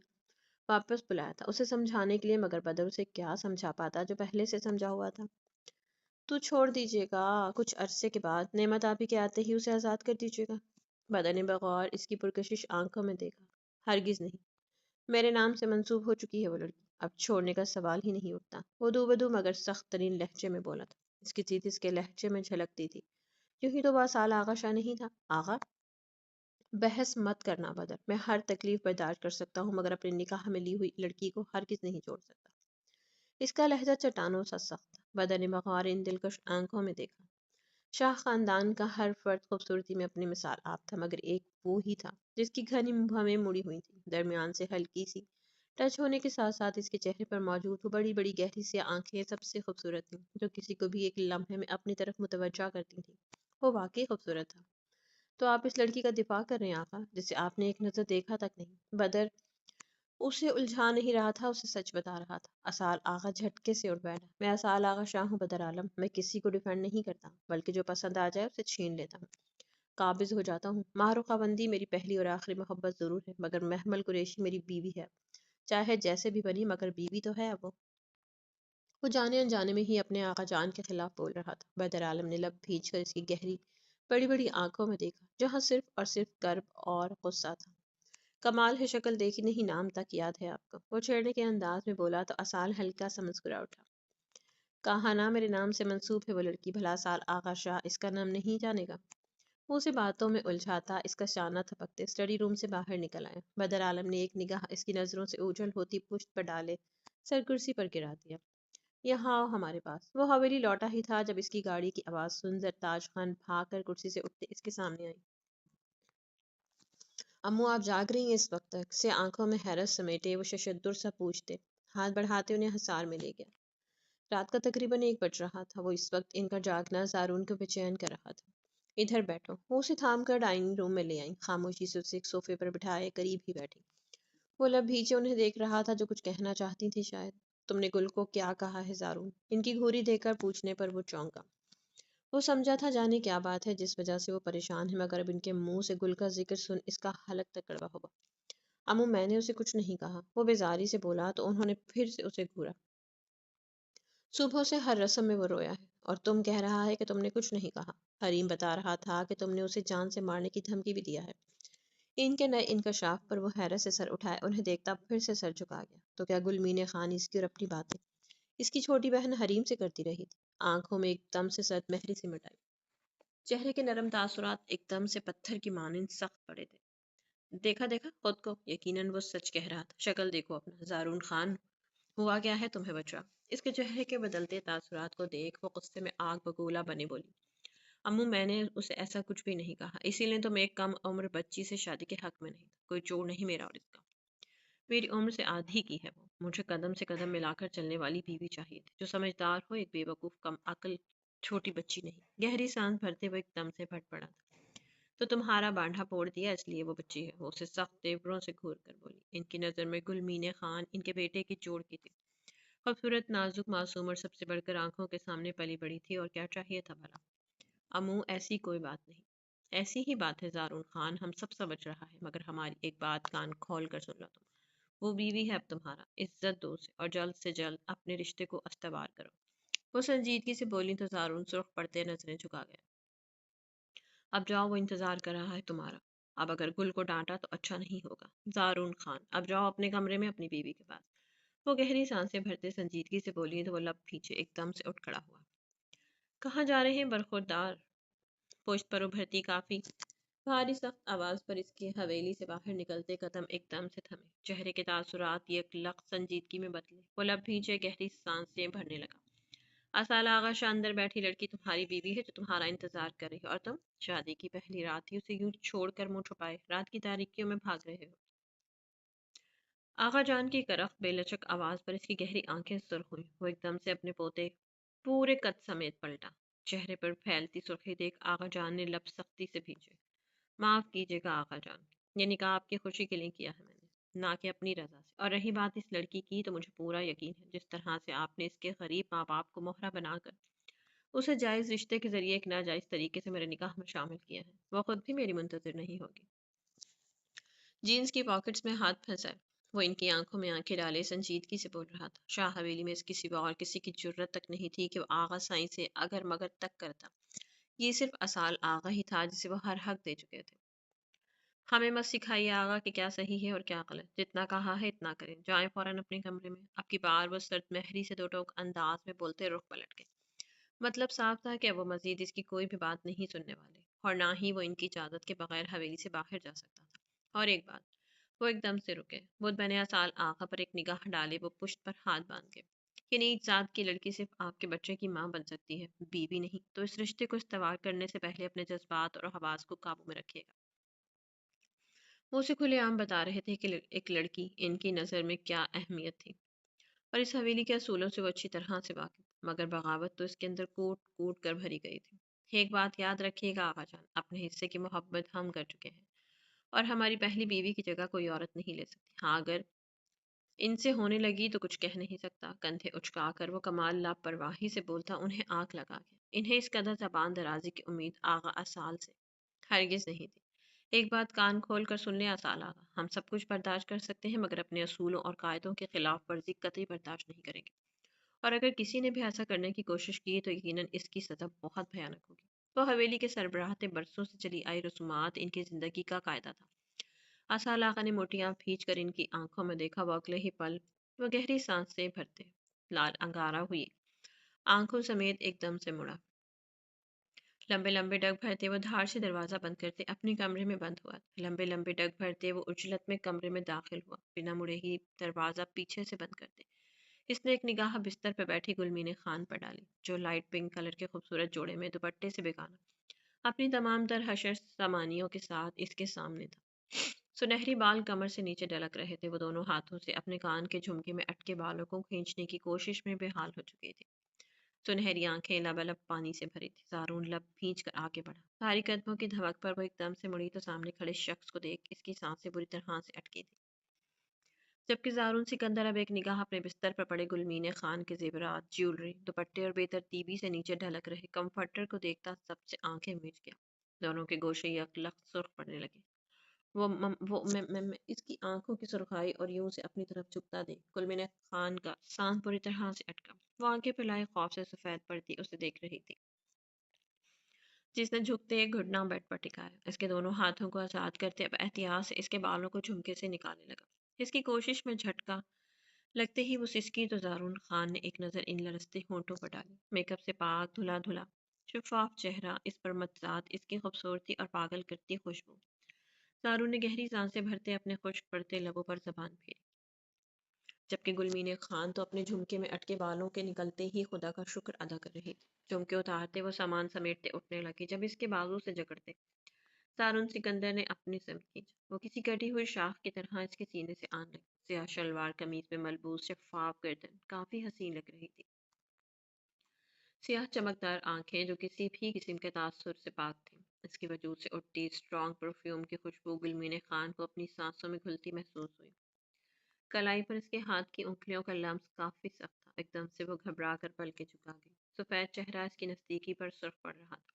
واپس بلایا تھا اسے سمجھانے کے لیے، مگر بدر اسے کیا سمجھا پاتا جو پہلے سے سمجھا ہوا تھا۔ تو چھوڑ دیجیے گا، کچھ عرصے کے بعد نعمت آپی کے آتے ہی اسے آزاد کر دیجیے گا۔ بدر نے بغور اس کی پرکشش آنکھوں میں دیکھا۔ ہرگز نہیں، میرے نام سے منسوب ہو چکی ہے وہ لڑکی، اب چھوڑنے کا سوال ہی نہیں اٹھتا۔ وہ دو بدو مگر سخت ترین لہجے میں بولا تھا۔ اس کی چیت اس کے لہجے میں جھلکتی تھی۔ یوں ہی تو باسال آغا شاہ نہیں تھا۔ آغا، بحث مت کرنا بدر، میں ہر تکلیف برداشت کر سکتا ہوں، مگر اپنے نکاح میں لی ہوئی لڑکی کو ہرگز نہیں چھوڑ سکتا۔ اس کا لہجہ چٹانوں سا سخت تھا۔ بدر نے بغور ان دلکش آنکھوں میں دیکھا۔ شاہ خاندان کا ہر فرد خوبصورتی میں اپنی مثال آپ تھا، مگر ایک وہ ہی تھا جس کی گھنی بھویں مڑی ہوئی تھی، درمیان سے ہلکی سی ٹچ ہونے کے ساتھ ساتھ اس کے چہرے پر موجود وہ بڑی بڑی گہری سی آنکھیں سب سے خوبصورت تھیں، جو کسی کو بھی ایک لمحے میں اپنی طرف متوجہ کرتی تھیں۔ وہ واقعی خوبصورت تھا۔ تو آپ اس لڑکی کا دفاع کر رہے ہیں آقا، جسے آپ نے ایک نظر دیکھا تک نہیں؟ بدر اسے الجھا نہیں رہا تھا، اسے سچ بتا رہا تھا۔ اسال آغا جھٹکے سے اٹھ بیٹھا۔ میں اسال آغا شاہ ہوں بدر عالم، میں کسی کو ڈیفینڈ نہیں کرتا بلکہ جو پسند آ جائے اسے چھین لیتا ہوں، قابض ہو جاتا ہوں۔ مہر و خواندی میری پہلی اور آخری محبت ضرور ہے، مگر محمل قریشی میری بیوی ہے، چاہے جیسے بھی بنی مگر بیوی تو ہے اب وہ جانے انجانے میں ہی اپنے آقا جان کے خلاف بول رہا تھا۔ بدر عالم نے لب بھیج کر اس کی گہری بڑی بڑی آنکھوں میں دیکھا جہاں صرف اور صرف کرب اور غصہ تھا۔ کمال ہے شکل دیکھی نہیں، نام تک یاد ہے آپ کو، وہ چھیڑنے کے انداز میں بولا تو اسال ہلکا سا مسکرا اٹھا۔ کہا نا میرے نام سے منسوب ہے وہ لڑکی، بھلا اسال آغا شاہ اس کا نام نہیں جانے گا؟ وہ اسے باتوں میں الجھاتا اس کا شانہ تھپکتے اسٹڈی روم سے باہر نکل آیا۔ بدر عالم نے ایک نگاہ اس کی نظروں سے اوجھل ہوتی پشت پر ڈالے سر کرسی پر گرا دیا۔ یہاں آؤ ہمارے پاس۔ وہ حویلی لوٹا ہی تھا جب اس کی گاڑی کی آواز سن زرتاج خان بھاگ کر کرسی سے اٹھتے اس کے سامنے آئی۔ امو آپ جاگ رہی ہیں اس وقت تک؟ سے آنکھوں میں حیرت سمیٹے وہ ششدر سا پوچھتے، ہاتھ بڑھاتے انہیں حصار میں لے گیا۔ رات کا تقریباً 1 بج رہا تھا۔ وہ اس وقت ان کا جاگنا زارون کو بے چین کر رہا تھا۔ ادھر بیٹھو، وہ اسے تھام کر ڈائننگ روم میں لے آئیں، خاموشی سے اسے ایک صوفے پر بٹھائے قریب ہی بیٹھی۔ وہ لب بھیجے انہیں دیکھ رہا تھا، جو کچھ کہنا چاہتی تھی شاید۔ تم نے گل کو کیا کہا ہے زارون؟ ان کی گھوری دیکھ کر پوچھنے پر وہ چونکا۔ وہ سمجھا تھا جانے کیا بات ہے جس وجہ سے وہ پریشان ہے، مگر اب ان کے منہ سے گل کا ذکر سن اس کا حلق تک کڑوا ہوا۔ امو میں نے اسے کچھ نہیں کہا، وہ بیزاری سے بولا تو انہوں نے پھر سے اسے گھورا۔ صبح سے ہر رسم میں وہ رویا ہے اور تم کہہ رہا ہے کہ تم نے کچھ نہیں کہا۔ حریم بتا رہا تھا کہ تم نے اسے جان سے مارنے کی دھمکی بھی دیا ہے۔ ان کے نئے انکشاف پر وہ حیرت سے سر اٹھائے انہیں دیکھتا پھر سے سر جھکا گیا۔ تو کیا گلمین خان اس کی اور اپنی باتیں اس کی چھوٹی بہن حریم سے کرتی رہی تھی؟ آنکھوں میں ایک دم سے سرد مہری سمٹ آئی، چہرے کے نرم تاثرات ایک دم سے پتھر کی مانند سخت پڑے تھے۔ دیکھا دیکھا خود کو، یقیناً وہ سچ کہہ رہا تھا۔ شکل دیکھو اپنا زارون خان، ہوا کیا ہے تمہیں بچہ؟ اس کے چہرے کے بدلتے تاثرات کو دیکھ وہ غصے میں آگ بگولا بنے بولی، امو میں نے اسے ایسا کچھ بھی نہیں کہا، اسی لیے تو میں ایک کم عمر بچی سے شادی کے حق میں نہیں تھا، کوئی چور نہیں میرا اور اس کا۔ میری عمر سے آدھی کی ہے وہ، مجھے قدم سے قدم ملا کر چلنے والی بیوی چاہیے تھی جو سمجھدار ہو، ایک بے وقوف کم عقل چھوٹی بچی نہیں۔ گہری سانس بھرتے وہ ایک دم سے پھٹ پڑا تھا۔ تو تمہارا بانڈا پھوڑ دیا اس لیے وہ بچی ہے؟ وہ اسے سخت تیوروں سے گھور کر بولی۔ ان کی نظر میں گلمین خان ان کے بیٹے کی جوڑ کی تھی، خوبصورت نازک معصوم اور سب سے بڑھ کر آنکھوں کے سامنے پلی بڑی تھی، اور کیا چاہیے تھا بھلا؟ امو ایسی کوئی بات نہیں۔ ایسی ہی بات ہے زارون خان، ہم سب سمجھ رہا ہے، مگر ہماری ایک بات کان کھول کر سن لو تم، وہ بیوی ہے اب تمہارا، عزت دو اسے اور جلد سے جلد اپنے رشتے کو استوار کرو۔ وہ سنجیدگی سے بولی تو زارون سرخ پڑتے نظریں جھکا گیا۔ اب جاؤ، وہ انتظار کر رہا ہے تمہارا۔ اب اگر گل کو ڈانٹا تو اچھا نہیں ہوگا۔ زارون خان، اب جاؤ اپنے کمرے میں اپنی بیوی کے پاس۔ وہ گہری سانسیں بھرتے سنجیدگی سے بولی تو وہ لب پیچھے ایک دم سے اٹھ کھڑا ہوا۔ کہاں جا رہے ہیں برخوردار؟ پشت پر ابھرتی کافی بھاری سخت آواز پر اس کی حویلی سے باہر نکلتے قدم ایک دم سے تھمے، چہرے کے تاثرات یک لخت سنجیدگی میں بدلے، وہ لب بھیجے گہری سانسیں بھرنے لگا۔ اسال آغا شاہ اندر بیٹھی لڑکی تمہاری بیوی ہے جو تمہارا انتظار کر رہی ہے، اور تم شادی کی پہلی رات ہی اسے یوں چھوڑ کر منہ چھپائے رات کی تاریکیوں میں بھاگ رہے ہو۔ آغا جان کی کرخت بے لچک آواز پر اس کی گہری آنکھیں سرخ ہوئیں۔ وہ ایک دم سے اپنے پوتے پورے قد سمیت پلٹا۔ چہرے پر پھیلتی سرخی دیکھ آغا جان نے لب سختی سے بھیجے۔ معاف کیجیے گا آغا جان، یہ نکاح آپ کی خوشی کے لیے کیا ہے میں نے، نہ کہ اپنی رضا سے۔ اور رہی بات اس لڑکی کی، تو مجھے پورا یقین ہے جس طرح سے آپ نے اس کے غریب ماں باپ کو مہرہ بنا کر اسے جائز رشتے کے ذریعے ایک ناجائز طریقے سے میرے نکاح میں شامل کیا ہے، وہ خود بھی میری منتظر نہیں ہوگی۔ جینز کی پاکٹس میں ہاتھ پھنسائے وہ ان کی آنکھوں میں آنکھیں ڈالے سنجیدگی سے بول رہا تھا۔ شاہ حویلی میں اس کی سوا اور کسی کی جرت تک نہیں تھی کہ وہ آغا سائیں سے اگر مگر تک کرتا۔ یہ صرف اسال آغا ہی تھا جسے وہ ہر حق دے چکے تھے۔ ہمیں مت سکھائیے آغا کہ کیا صحیح ہے اور کیا غلط، جتنا کہا ہے اتنا کریں، جائیں فوراً اپنے کمرے میں۔ اب کی بار وہ سرد مہری سے دو ٹوک انداز میں بولتے رخ پلٹ گئے۔ مطلب صاف تھا کہ وہ مزید اس کی کوئی بھی بات نہیں سننے والے، اور نہ ہی وہ ان کی اجازت کے بغیر حویلی سے باہر جا سکتا تھا۔ اور ایک بات، وہ ایک دم سے رکے، بدھ بنے اسال آغا پر ایک نگاہ ڈالے، وہ پشت پر ہاتھ باندھ کے، کہ نیچ ذات کی لڑکی صرف آپ کے بچے کی ماں بن سکتی ہے، بیوی نہیں، تو اس رشتے کو استوار کرنے سے پہلے اپنے جذبات اور حواس کو قابو میں رکھیے گا۔ وہ اسے کھلے عام بتا رہے تھے کہ ایک لڑکی ان کی نظر میں کیا اہمیت تھی، اور اس حویلی کے اصولوں سے وہ اچھی طرح سے واقف، مگر بغاوت تو اس کے اندر کوٹ کوٹ کر بھری گئی تھی۔ ایک بات یاد رکھیے گا آغا جان، اپنے حصے کی محبت ہم کر چکے ہیں، اور ہماری پہلی بیوی کی جگہ کوئی عورت نہیں لے سکتی۔ ہاں اگر ان سے ہونے لگی تو کچھ کہہ نہیں سکتا، کندھے اچکا کر وہ کمال لاپرواہی سے بولتا، انہیں آنکھ لگا کے۔ انہیں اس قدر زبان درازی کی امید آغا اسال سے ہرگز نہیں تھی۔ ایک بات کان کھول کر سن لے اسال آغا، ہم سب کچھ برداشت کر سکتے ہیں مگر اپنے اصولوں اور قاعدوں کی خلاف ورزی قطعی برداشت نہیں کریں گے، اور اگر کسی نے بھی ایسا کرنے کی کوشش کی تو یقیناً اس کی سزا بہت بھیانک ہوگی۔ وہ حویلی کے سربراہ تھے، برسوں سے چلی آئی رسومات ان کی زندگی کا قاعدہ تھا۔ آصال آقا نے موٹی آنکھ کھینچ کر ان کی آنکھوں میں دیکھا، وہ اگلے ہی پل وہ گہری سانس سے بھرتے لال انگارہ ہوئی آنکھوں سمیت ایک دم سے مڑا، لمبے لمبے ڈگ بھرتے وہ دھار سے دروازہ بند کرتے اپنے کمرے میں بند ہوا، لمبے لمبے ڈگ بھرتے وہ عجلت میں کمرے میں داخل ہوا، بنا مڑے ہی دروازہ پیچھے سے بند کرتے۔ اس نے ایک نگاہ بستر پہ بیٹھی گلمین خان پر ڈالی، جو لائٹ پنک کلر کے خوبصورت جوڑے میں دوپٹے سے بیگانہ اپنی تمام تر حشر سامانیوں کے ساتھ اس کے سامنے تھا۔ سنہری بال کمر سے نیچے ڈلک رہے تھے، وہ دونوں ہاتھوں سے اپنے کان کے جھمکے میں اٹکے بالوں کو کھینچنے کی کوشش میں بے حال ہو چکی تھی۔ سنہری آنکھیں لبالب پانی سے بھری تھی، زارون لب بھینچ کر آگے بڑھا، بھاری قدموں کی دھمک پر وہ ایک دم سے مڑی تو سامنے کھڑے شخص کو دیکھ اس کی سانسیں بری طرح سے اٹکی تھی، جبکہ زارون سکندر اب ایک نگاہ اپنے بستر پر پڑے گلمین خان کے زیورات، جیولری، دوپٹے اور بے ترتیبی سے نیچے ڈھلک رہے کمفرٹر کو دیکھتا سب سے آنکھیں میچ گیا۔ دونوں کے گوشے یک لخت سرخ پڑنے لگے۔ اس کی آنکھوں کی سرخائی اور یوں سے اپنی طرف جھکتا دیکھ گلمین خان کا سانس بری طرح سے اٹکا، وہ آنکھیں پھیلائے خوف سے سفید پڑتی اسے دیکھ رہی تھی، جس نے جھکتے ایک گھٹنا بیڈ پر ٹکایا، اس کے دونوں ہاتھوں کو آزاد کرتے اب احتیاط سے اس کے بالوں کو جھمکے سے نکالنے لگا۔ اس کی کوشش میں جھٹکا لگتے ہی وہ سسکی تو زارون خان نے ایک نظر ان لرزتے ہونٹوں پر ڈالی، میک اپ سے پاک دھلا دھلا شفاف چہرہ، اس پر متضاد اس کی خوبصورتی اور پاگل کرتی خوشبو۔ زارون نے گہری سانسیں بھرتے اپنے خشک پڑتے لبوں پر زبان پھیری، جبکہ گلمین خان تو اپنے جھمکے میں اٹکے بالوں کے نکلتے ہی خدا کا شکر ادا کر رہی تھی۔ جھمکے اتارتے وہ سامان سمیٹتے اٹھنے لگی، جب اس کے بازو سے جکڑتے زارون سکندر نے اپنی سمت کھینچا، وہ کسی کٹی ہوئی شاخ کی طرح اس کے سینے سے آن لگی۔ سیاہ شلوار قمیض میں ملبوس شفاف گردن کافی حسین لگ رہی تھی، سیاہ چمکدار آنکھیں جو کسی بھی قسم کے تاثر سے پاک تھیں، اس کی وجود سے اٹھتی اسٹرانگ پرفیوم کی خوشبو گلمین خان کو اپنی سانسوں میں گھلتی محسوس ہوئی۔ کلائی پر اس کے ہاتھ کی انگلیوں کا لمس کافی سخت تھا، ایک دم سے وہ گھبرا کر پلکیں جھکا گئی، سفید چہرہ اس کی نزدیکی پر سرخ پڑ رہا تھا،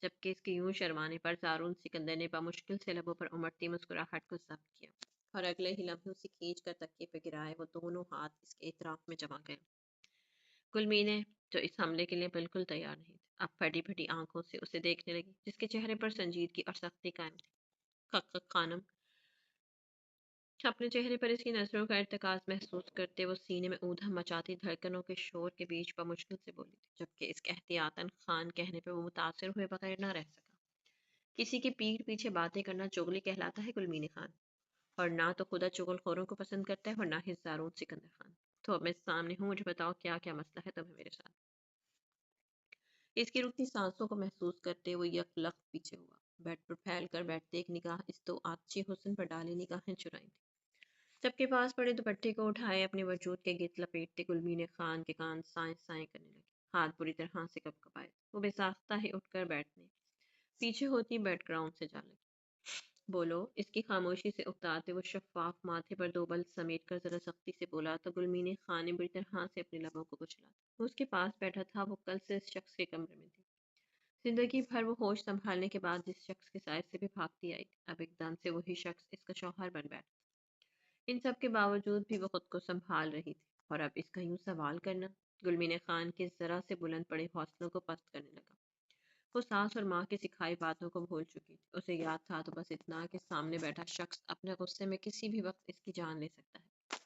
جبکہ اس کے یوں شرمانے پر زارون سکندر نے بمشکل سے لبوں پر امڑتی مسکراہٹ کو ضبط کیا، اور اگلے ہی لمحے اسے کھینچ کر تکیے پہ گرائے وہ دونوں ہاتھ اس کے اطراف میں جما گئے۔ گلمینے جو اس حملے کے لیے بالکل تیار نہیں تھی، اب پھٹی پھٹی آنکھوں سے اسے دیکھنے لگی، جس کے چہرے پر سنجیدگی اور سختی قائم تھی۔ خانم اپنے چہرے پر اس کی نظروں کا ارتکاز محسوس کرتے وہ سینے میں اودھم مچاتی دھڑکنوں کے شور کے بیچ بمشکل سے بولی تھی، جبکہ اس کے احتیاطاً خان کہنے پہ وہ متاثر ہوئے بغیر نہ رہ سکا۔ کسی کی پیٹھ پیچھے باتیں کرنا چغلی کہلاتا ہے گلمین خان، اور نہ تو خدا چغل خوروں کو پسند کرتا ہے اور نہ ہی زارون سکندر خان۔ تو اب میں سامنے ہوں، مجھے بتاؤ کیا کیا مسئلہ ہے تمہیں میرے ساتھ؟ اس کی رکتی سانسوں کو محسوس کرتے وہ یک لخت پیچھے ہوا، بیڈ پر پھیل کر بیٹھتے ایک نگاہ اس تو آتشی حسن پر ڈالی نگاہیں چرائی تھی، جبکہ پاس پڑے دوپٹے کو اٹھائے اپنے وجود کے گرد لپیٹتے گلمین خان کے کان سائیں سائیں کرنے لگے، ہاتھ بری طرح سے کپ کپائے، وہ بے ساختہ ہی اٹھ کر بیٹھنے پیچھے ہوتی بیڈ گراؤنڈ سے جا لگی۔ بولو، اس کی خاموشی سے اکتاتے وہ شفاف ماتھے پر دو بل سمیٹ کر ذرا سختی سے بولا تو گلمین خان نے بری طرح سے اپنے لبوں کو کچلا، وہ اس کے پاس بیٹھا تھا، وہ کل سے اس شخص کے کمرے میں تھی، زندگی بھر وہ ہوش سنبھالنے کے بعد جس شخص کے سائے سے بھی بھاگتی آئی تھی، اب ایک دم سے وہی شخص اس کا شوہر بن بیٹھا۔ ان سب کے باوجود بھی وہ خود کو سنبھال رہی تھی، اور اب اس کا یوں سوال کرنا گلمین خان کے ذرا سے بلند پڑے حوصلوں کو پست کرنے لگا۔ وہ ساس اور ماں کی سکھائی باتوں کو بھول چکی تھی، اسے یاد تھا تو بس اتنا کہ سامنے بیٹھا شخص اپنے غصے میں کسی بھی وقت اس کی جان لے سکتا ہے۔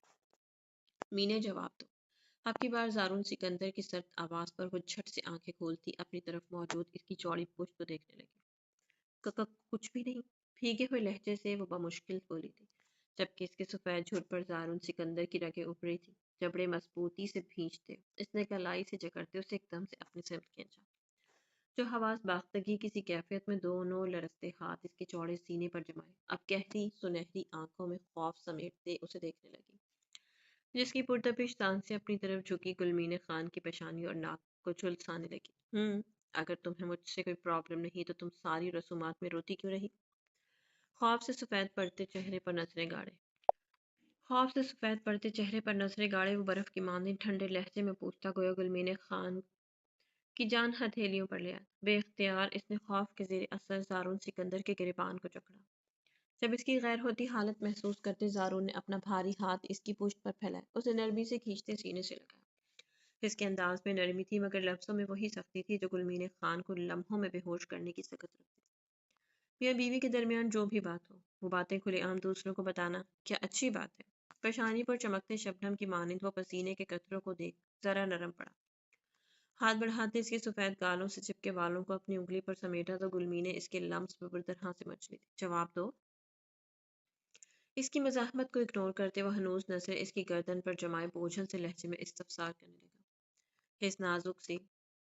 مینے جواب دو۔ اب کی بار زارون سکندر کی سرد آواز پر وہ جھٹ سے آنکھیں کھولتی اپنی طرف موجود اس کی چوڑی پوچھ کو دیکھنے لگی۔ کچھ بھی نہیں، بھیگے ہوئے لہجے سے وہ بمشکل بولی تھی، جبکہ اس کے سفید جھوٹ پر زارون سکندر کی رگیں ابھری تھی، جبڑے مضبوطی سے بھینچتے اس نے کلائی سے جکڑتے اسے ایک دم سے اپنی سمت کھینچا، جو حواس باختگی کسی کیفیت میں دونوں لرزتے ہاتھ اس کے چوڑے سینے پر جمائے اب گہری سنہری آنکھوں میں خوف سمیٹتے اسے دیکھنے لگی، جس کی پرتپش سانسیں اپنی طرف جھکی گلمین خان کی پیشانی اور ناک کو جھلسانے لگی۔ اگر تمہیں مجھ سے کوئی پرابلم نہیں تو تم ساری رسومات میں روتی کیوں رہی؟ خوف سے سفید پڑتے چہرے پر نظریں گاڑے خوف سے سفید پڑتے چہرے پر نظریں گاڑے وہ برف کی مانند ٹھنڈے لہجے میں پوچھتا گویا گلمین خان کی جان ہتھیلیوں پر لے آئی۔ بے اختیار اس نے خوف کے زیر اثر زارون سکندر کے گریبان کو جکڑا۔ جب اس کی غیر ہوتی حالت محسوس کرتے زارون نے اپنا بھاری ہاتھ اس کی پشت پر پھیلایا، اسے نرمی سے کھینچتے سینے سے لگایا۔ اس کے انداز میں نرمی تھی مگر لفظوں میں وہی سختی تھی جو گلمین خان کو لمحوں میں بے ہوش کرنے کی سکت رکھتی تھی۔ میاں بیوی کے درمیان جو بھی بات ہو، وہ باتیں کھلے عام دوسروں کو بتانا کیا اچھی بات ہے؟ پیشانی پر چمکتے شبنم کی مانند وہ پسینے کے قطروں کو دیکھ ذرا نرم پڑا۔ ہاتھ بڑھاتے اس کے سفید گالوں سے چپکے والوں کو اپنی انگلی پر سمیٹا تو گلمی نے اس کے لمس پر بری طرح سے مچ لی تھی۔ جواب دو۔ اس کی مزاحمت کو اگنور کرتے وہ ہنوز نظریں اس کی گردن پر جمائے بوجھل سے لہجے میں استفسار کرنے لگا۔ اس نازک سی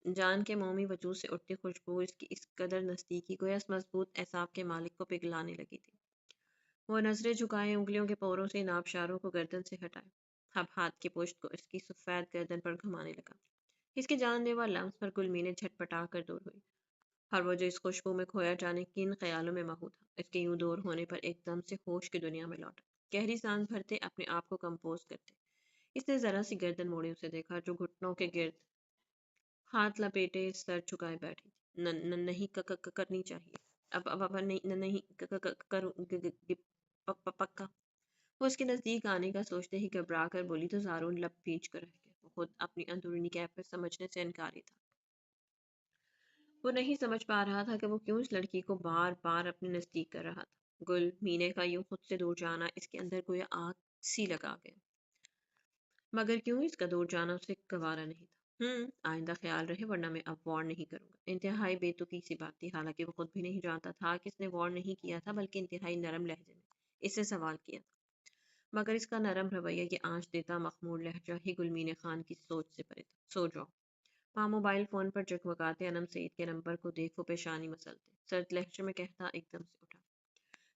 جان کے مومی وجود سے اٹھتی خوشبو اس کی اس قدر نزدیکی گویا اس مضبوط اعصاب کے مالک کو پگھلانے لگی تھی۔ وہ نظریں جھکائے انگلیوں کے پوروں سے ان آبشاروں کو گردن سے ہٹائے، اب ہاتھ کی پشت کو اس کی سفید گردن پر گھمانے لگا۔ اس کے جان لیوا لمس پر گلمی نے جھٹ پٹا کر دور ہوئی، اور وہ جو اس خوشبو میں کھویا جانے کن خیالوں میں مہو تھا، اس کے یوں دور ہونے پر ایک دم سے ہوش کی دنیا میں لوٹا۔ گہری سانس بھرتے اپنے آپ کو کمپوز کرتے اس نے ذرا سی گردن موڑی اسے دیکھا جو گھٹنوں کے گرد ہاتھ لپیٹے سر جھکائے بیٹھی تھی۔ نہیں کرنی چاہیے، اب نہیں کروں پکا۔ وہ اس کے نزدیک آنے کا سوچتے ہی گھبرا کر بولی تو زارون لب بھیج کر رہ گیا۔ وہ خود اپنی اندرونی کیفیت سمجھنے سے انکاری تھا۔ وہ نہیں سمجھ پا رہا تھا کہ وہ کیوں اس لڑکی کو بار بار اپنے نزدیک کر رہا تھا۔ گل مینے کا یوں خود سے دور جانا اس کے اندر گویا آگ سی لگا گیا، مگر کیوں اس کا دور جانا اسے گوارا نہیں تھا۔ آئندہ خیال رہے ورنہ میں اب وار نہیں کروں گا۔ انتہائی بے تکی سی بات تھی، حالانکہ وہ خود بھی نہیں جانتا تھا کہ اس نے وار نہیں کیا تھا بلکہ انتہائی نرم لہجے میں اس سے سوال کیا تھا، مگر اس کا نرم رویہ یہ آنچ دیتا مخمور لہجہ ہی گلمین خان کی سوچ سے پرے تھا۔ سو جاؤ۔ ماں موبائل فون پر جگمگاتے انم سعید کے نمبر کو دیکھ وہ پیشانی مسلتے سرد لہجے میں کہتا ایک دم سے اٹھا۔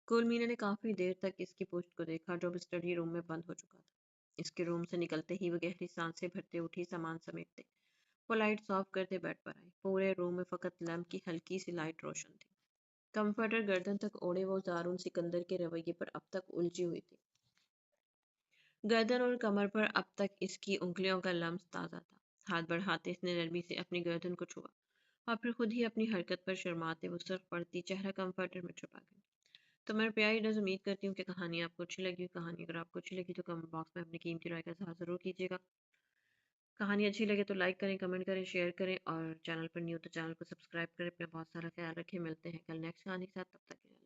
گلمین نے کافی دیر تک اس کی پشت کو دیکھا جو اب اسٹڈی روم میں بند ہو چکا تھا۔ اس کے روم سے نکلتے ہی وہ گہری سانسیں بھرتے اٹھی، سامان سمیٹتے وہ لائٹس آف کرتے بیڈ پر آئی۔ پورے روم میں فقط لیمپ کی ہلکی سی لائٹ روشن تھی۔ کمفرٹر گردن تک اوڑھے وہ زارون سکندر کے رویے پر اب تک الجھی ہوئی تھی۔ گردن اور کمر پر اب تک اس کی انگلیوں کا لمس تازہ تھا۔ ہاتھ بڑھاتے اس نے نرمی سے اپنی گردن کو چھوا اور پھر خود ہی اپنی حرکت پر شرماتے وہ سرخ پڑتی چہرہ کمفرٹر میں چھپا گیا۔ تو میرے پیاری ڈز، امید کرتی ہوں کہ کہانی آپ کو اچھی لگی۔ کہانی اگر آپ کو اچھی لگی تو کمنٹ باکس میں اپنی قیمتی رائے کا اظہار ضرور کیجیے گا۔ کہانی اچھی لگے تو لائک کریں، کمنٹ کریں، شیئر کریں، اور چینل پر نیو تو چینل کو سبسکرائب کریں۔ اپنا بہت سارا خیال رکھیں۔ ملتے ہیں کل نیکسٹ کہانی کے ساتھ، تب تک کے لیے۔